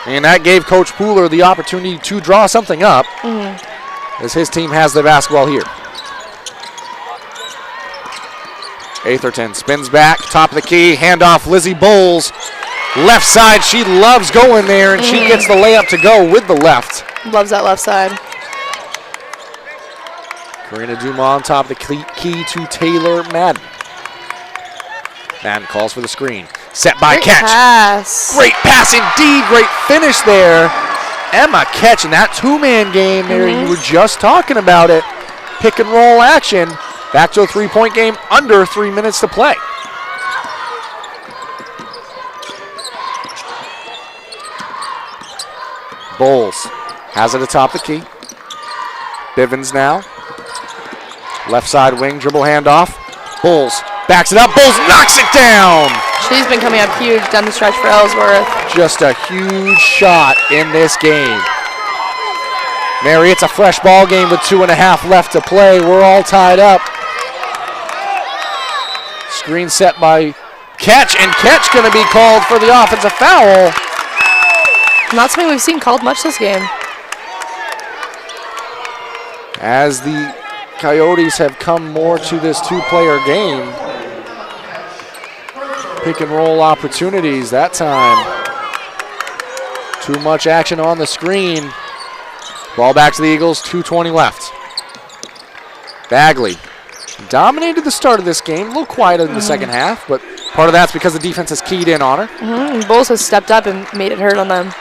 And that gave Coach Pooler the opportunity to draw something up. as his team has the basketball here. Atherton spins back, top of the key, handoff Lizzie Bowles. Left side, she loves going there, and she gets the layup to go with the left. Loves that left side. Karina Dumont top of the key to Taylor Madden. Madden calls for the screen. Set by Great Ketch. pass. Great pass indeed. Great finish there. Emma Ketch in that two-man game there. You were just talking about it. Pick and roll action. Back to a three-point game, under 3 minutes to play. Bowles has it atop the key. Bivens now. Left side wing, dribble handoff. Bowles backs it up. Bowles knocks it down. She's been coming up huge down the stretch for Ellsworth. Just a huge shot in this game. Mary, it's a fresh ball game with 2.5 left to play. We're all tied up. Screen set by Ketch, and Ketch going to be called for the offensive foul. Not something we've seen called much this game. As the Coyotes have come more to this two-player game. Pick and roll opportunities that time. Too much action on the screen. Ball back to the Eagles, 2:20 left. Bagley dominated the start of this game, a little quiet in the second half, but part of that's because the defense has keyed in on her. Bowles has stepped up and made it hurt on them.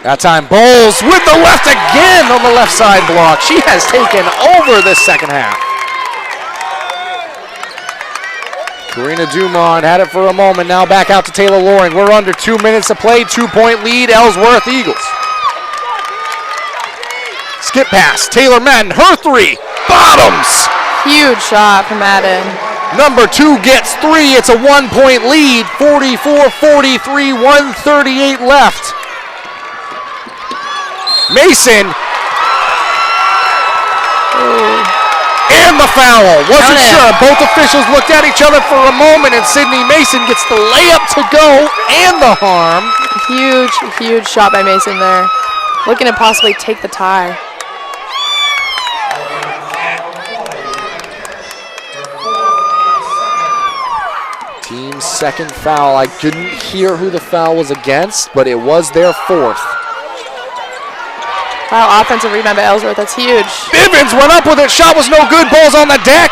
That time, Bowles with the left again on the left side block. She has taken over this second half. Karina Dumont had it for a moment. Now back out to Taylor Loring. We're under 2 minutes to play. 2-point lead, Ellsworth Eagles. Skip pass, Taylor Madden, her three, bottoms. Huge shot from Madden. Number 2 gets 3. It's a 1-point lead. 44-43, 1:38 left. Mason. And the foul. Wasn't sure. Both officials looked at each other for a moment, and Sydney Mason gets the layup to go and the harm. Huge, huge shot by Mason there. Looking to possibly take the tie. Team's second foul. I couldn't hear who the foul was against, but it was their fourth. Wow, offensive rebound by Ellsworth. That's huge. Bivens went up with it. Shot was no good. Ball's on the deck.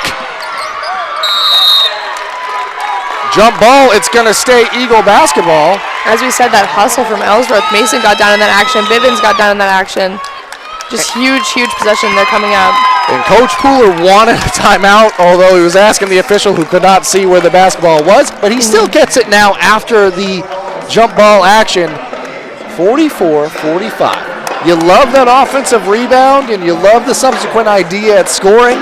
Jump ball. It's going to stay Eagle basketball. As we said, that hustle from Ellsworth. Mason got down in that action. Bivens got down in that action. Just huge, huge possession. They're coming up. And Coach Pooler wanted a timeout, although he was asking the official who could not see where the basketball was. But he still gets it now after the jump ball action. 44-45. You love that offensive rebound, and you love the subsequent idea at scoring.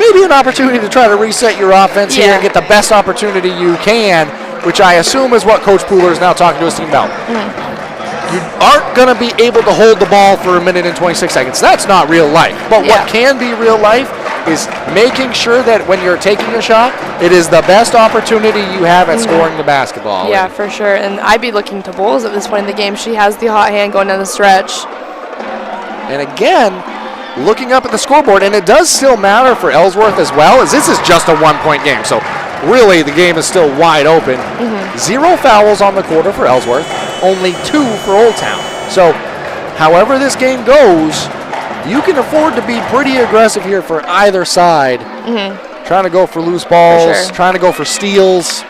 Maybe an opportunity to try to reset your offense here and get the best opportunity you can, which I assume is what Coach Pooler is now talking to his team about. You aren't going to be able to hold the ball for 1 minute and 26 seconds. That's not real life. But what can be real life is making sure that when you're taking a shot, it is the best opportunity you have at scoring the basketball. Yeah, for sure. And I'd be looking to Bowles at this point in the game. She has the hot hand going down the stretch. And again, looking up at the scoreboard, and it does still matter for Ellsworth as well, as this is just a 1-point game. So really, the game is still wide open. 0 fouls on the quarter for Ellsworth, only 2 for Old Town. So however this game goes, you can afford to be pretty aggressive here for either side. Trying to go for loose balls, trying to go for steals.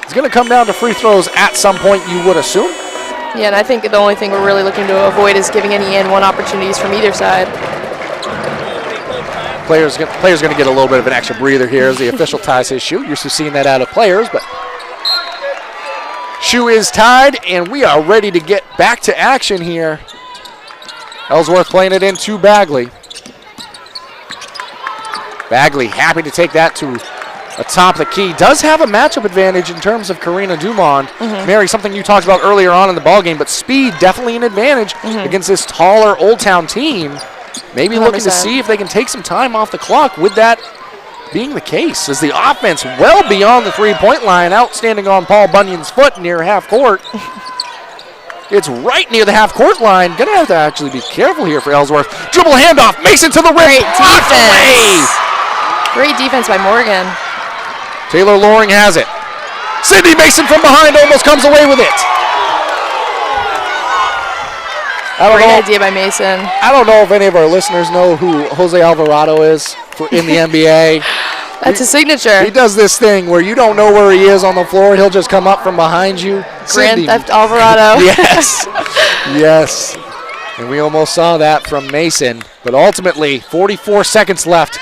It's going to come down to free throws at some point, you would assume. Yeah, and I think the only thing we're really looking to avoid is giving any and-one opportunities from either side. Player's going to get a little bit of an extra breather here as the official ties his shoe. Used to seeing that out of players, but shoe is tied, and we are ready to get back to action here. Ellsworth playing it into Bagley. Bagley happy to take that to atop the key. Does have a matchup advantage in terms of Karina Dumont. Mary, something you talked about earlier on in the ballgame, but speed definitely an advantage against this taller Old Town team. Maybe 100%. Looking to see if they can take some time off the clock with that being the case, as the offense well beyond the three-point line, outstanding on Paul Bunyan's foot near half court. It's right near the half-court line. Gonna have to actually be careful here for Ellsworth. Dribble handoff, Mason to the rim. Great Blocked away. defense. Great defense by Morgan. Taylor Loring has it. Sydney Mason from behind almost comes away with it. Great idea by Mason. I don't know if any of our listeners know who Jose Alvarado is in the NBA. That's his signature. He does this thing where you don't know where he is on the floor. He'll just come up from behind you. Grand Theft Alvarado. Yes. Yes. And we almost saw that from Mason. But ultimately, 44 seconds left.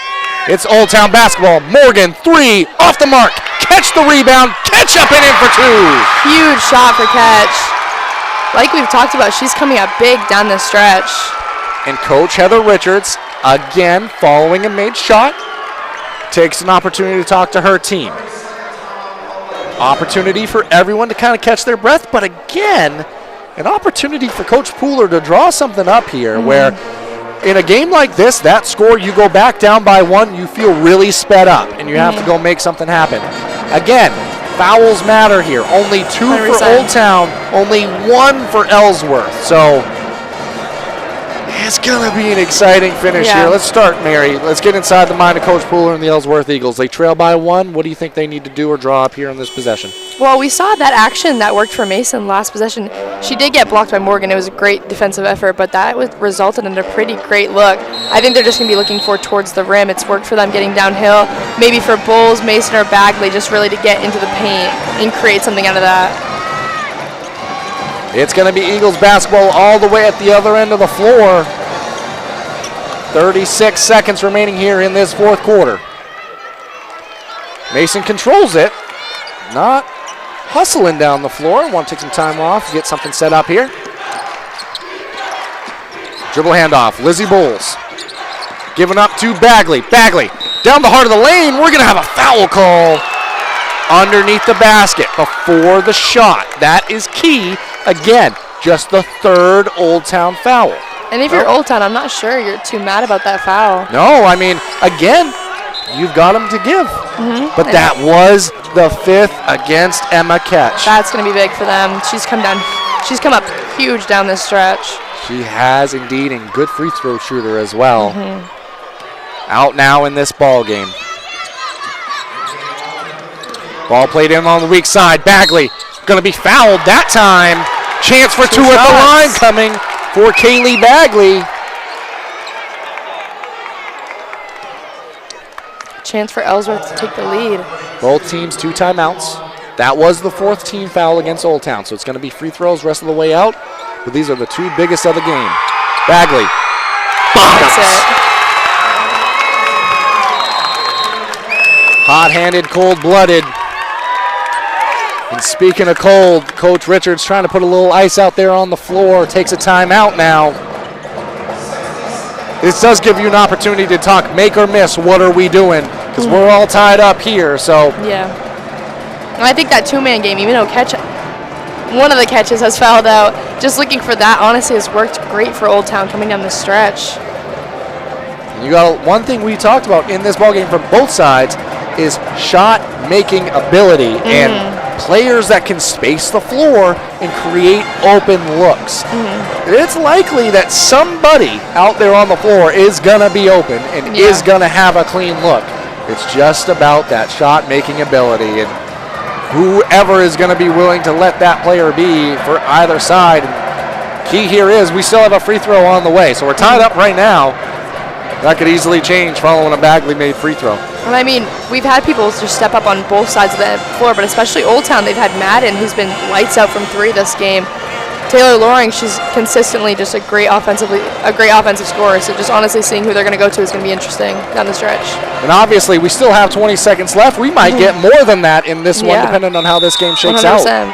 It's Old Town basketball. Morgan, 3, off the mark. Catch the rebound. Catch up and in for 2. Huge shot for catch. Like we've talked about, she's coming up big down the stretch. And Coach Heather Richards, again, following a made shot, takes an opportunity to talk to her team. Opportunity for everyone to kind of catch their breath, but again, an opportunity for Coach Pooler to draw something up here where in a game like this, that score, you go back down by 1, you feel really sped up, and you have to go make something happen. Again, fouls matter here. Only 2 100%. for Old Town, only 1 for Ellsworth. So it's going to be an exciting finish here. Let's start, Mary. Let's get inside the mind of Coach Pooler and the Ellsworth Eagles. They trail by 1. What do you think they need to do or draw up here in this possession? Well, we saw that action that worked for Mason last possession. She did get blocked by Morgan. It was a great defensive effort, but that resulted in a pretty great look. I think they're just going to be looking towards the rim. It's worked for them getting downhill. Maybe for Bowles, Mason, or Bagley, just really to get into the paint and create something out of that. It's going to be Eagles basketball all the way at the other end of the floor. 36 seconds remaining here in this fourth quarter. Mason controls it. Not hustling down the floor. Want to take some time off, get something set up here. Dribble handoff. Lizzie Bowles. Giving up to Bagley. Bagley down the heart of the lane. We're going to have a foul call underneath the basket before the shot. That is key. Again, just the 3rd Old Town foul. And if you're Old Town, I'm not sure you're too mad about that foul. No, I mean, again, you've got them to give. But that was the 5th against Emma Ketch. That's going to be big for them. She's come up huge down this stretch. She has indeed, and good free throw shooter as well. Out now in this ball game. Ball played in on the weak side. Bagley going to be fouled that time. Chance for 2 at the line coming for Kaylee Bagley. Chance for Ellsworth to take the lead. Both teams 2 timeouts. That was the 4th team foul against Old Town, so it's going to be free throws rest of the way out. But these are the 2 biggest of the game. Bagley. Bottoms. Hot-handed, cold-blooded. And speaking of cold, Coach Richards trying to put a little ice out there on the floor. Takes a timeout now. This does give you an opportunity to talk make or miss. What are we doing? Because we're all tied up here. So yeah. And I think that 2-man game, even though one of the catches has fouled out, just looking for that honestly has worked great for Old Town coming down the stretch. You got one thing we talked about in this ballgame from both sides is shot making ability and players that can space the floor and create open looks. It's likely that somebody out there on the floor is going to be open and is going to have a clean look. It's just about that shot making ability, and whoever is going to be willing to let that player be for either side. Key here is we still have a free throw on the way, so we're tied up right now. That could easily change following a Bagley made free throw. And I mean, we've had people just step up on both sides of the floor, but especially Old Town, they've had Madden, who's been lights out from 3 this game. Taylor Loring, she's consistently just a great offensive scorer. So just honestly seeing who they're going to go to is going to be interesting down the stretch. And obviously, we still have 20 seconds left. We might get more than that in this one, depending on how this game shakes 100%. out.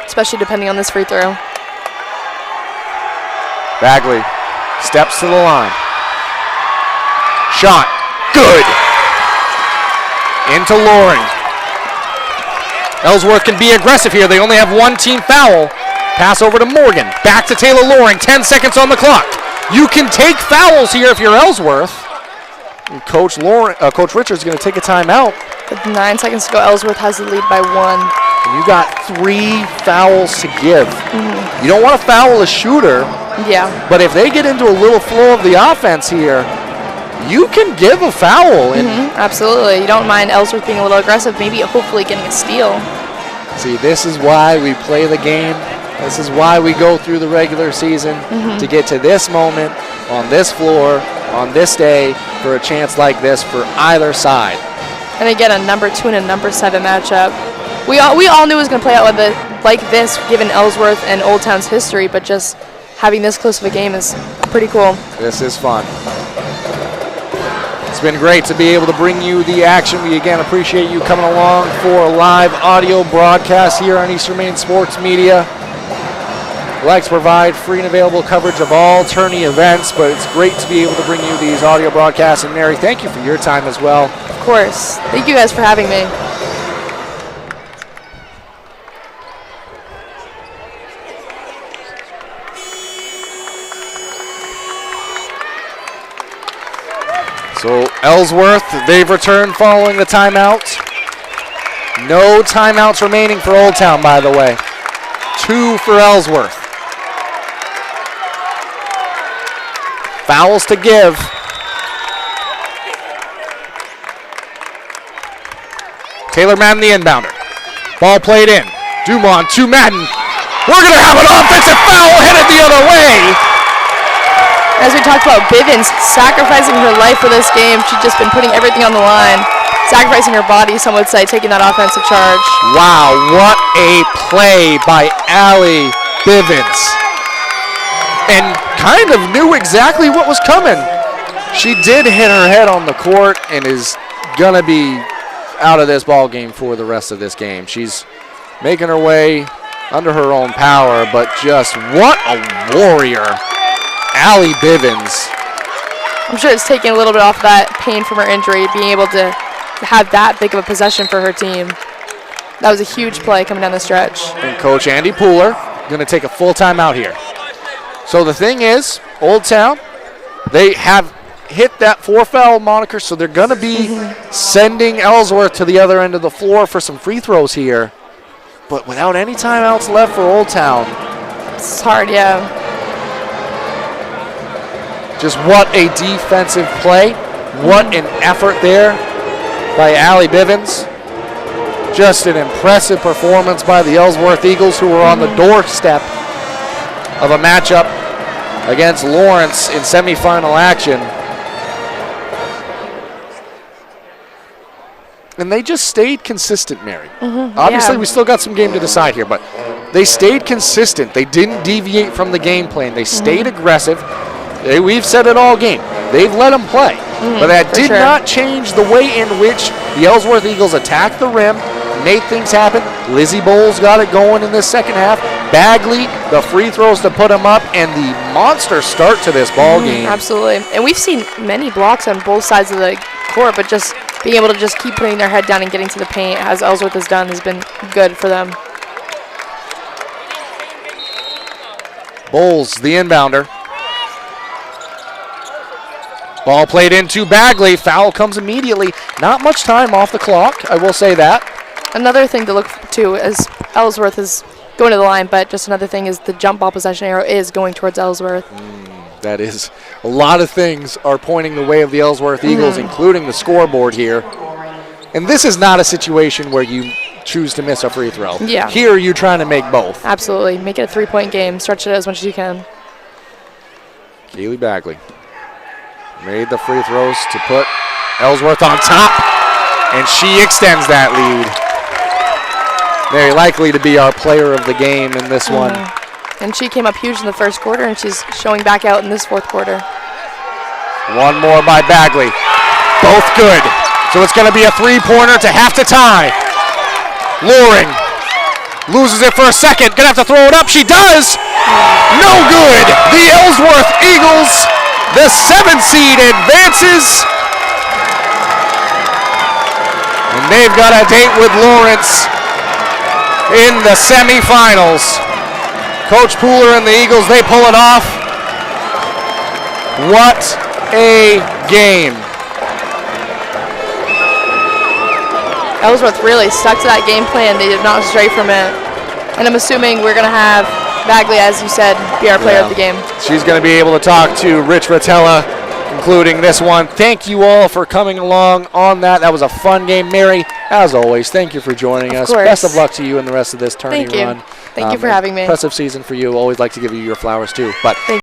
Especially depending on this free throw. Bagley steps to the line. Shot. Good. Into Loring. Ellsworth can be aggressive here. They only have 1 team foul. Pass over to Morgan. Back to Taylor Loring. 10 seconds on the clock. You can take fouls here if you're Ellsworth. And Coach Richards is going to take a timeout. With 9 seconds to go, Ellsworth has the lead by 1. and you got 3 fouls to give. You don't want to foul a shooter, but if they get into a little flow of the offense here, you can give a foul. And absolutely. You don't mind Ellsworth being a little aggressive, maybe hopefully getting a steal. See, this is why we play the game. This is why we go through the regular season, to get to this moment on this floor, on this day, for a chance like this for either side. And again, a number 2 and a number 7 matchup. We all knew it was going to play out like this, given Ellsworth and Old Town's history, but just having this close of a game is pretty cool. This is fun. It's been great to be able to bring you the action. We again appreciate you coming along for a live audio broadcast here on Eastern Maine Sports Media. We like to provide free and available coverage of all tourney events, but it's great to be able to bring you these audio broadcasts. And Mary, thank you for your time as well. Of course. Thank you guys for having me. So Ellsworth, they've returned following the timeout. No timeouts remaining for Old Town, by the way. 2 for Ellsworth. Fouls to give. Taylor Madden, the inbounder. Ball played in. Dumont to Madden. We're going to have an offensive foul headed the other way. As we talked about, Bivens sacrificing her life for this game. She's just been putting everything on the line. Sacrificing her body, some would say, taking that offensive charge. Wow, what a play by Allie Bivens. And kind of knew exactly what was coming. She did hit her head on the court and is going to be out of this ball game for the rest of this game. She's making her way under her own power, but just what a warrior, Allie Bivens. I'm sure it's taking a little bit off that pain from her injury, being able to have that big of a possession for her team. That was a huge play coming down the stretch. And Coach Andy Pooler going to take a full timeout here. So the thing is, Old Town, they have hit that 4 foul moniker, so they're going to be sending Ellsworth to the other end of the floor for some free throws here. But without any timeouts left for Old Town. It's hard, yeah. Just what a defensive play. What an effort there by Allie Bivens. Just an impressive performance by the Ellsworth Eagles, who were on the doorstep of a matchup against Lawrence in semifinal action. And they just stayed consistent, Mary. Obviously, we still got some game to decide here, but they stayed consistent. They didn't deviate from the game plan. They stayed aggressive. We've said it all game. They've let them play. But that did not change the way in which the Ellsworth Eagles attacked the rim, made things happen. Lizzie Bowles got it going in this second half. Bagley, the free throws to put him up, and the monster start to this ball game. Absolutely. And we've seen many blocks on both sides of the court, but just being able to just keep putting their head down and getting to the paint, as Ellsworth has done, has been good for them. Bowles, the inbounder. Ball played into Bagley. Foul comes immediately. Not much time off the clock, I will say that. Another thing to look to is Ellsworth is going to the line, but just another thing is the jump ball possession arrow is going towards Ellsworth. That is, a lot of things are pointing the way of the Ellsworth Eagles, including the scoreboard here. And this is not a situation where you choose to miss a free throw. Yeah. Here you're trying to make both. Absolutely. Make it a 3-point game. Stretch it as much as you can. Kaylee Bagley made the free throws to put Ellsworth on top, and she extends that lead. Very likely to be our player of the game in this one. And she came up huge in the first quarter, and she's showing back out in this fourth quarter. One more by Bagley. Both good. So it's going to be a three-pointer to have to tie. Loring loses it for a second. Going to have to throw it up. She does. No good. The Ellsworth Eagles, the 7th seed, advances. And they've got a date with Lawrence in the semifinals. Coach Pooler and the Eagles, they pull it off. What a game. Ellsworth really stuck to that game plan. They did not stray from it. And I'm assuming we're going to have Bagley, as you said, be our player of the game. She's going to be able to talk to Rich Rotella, concluding this one. Thank you all for coming along on that. That was a fun game. Mary, as always, thank you for joining us. Course. Best of luck to you in the rest of this tourney Thank you. run. Thank you for having me. Impressive season for you. Always like to give you your flowers, too. But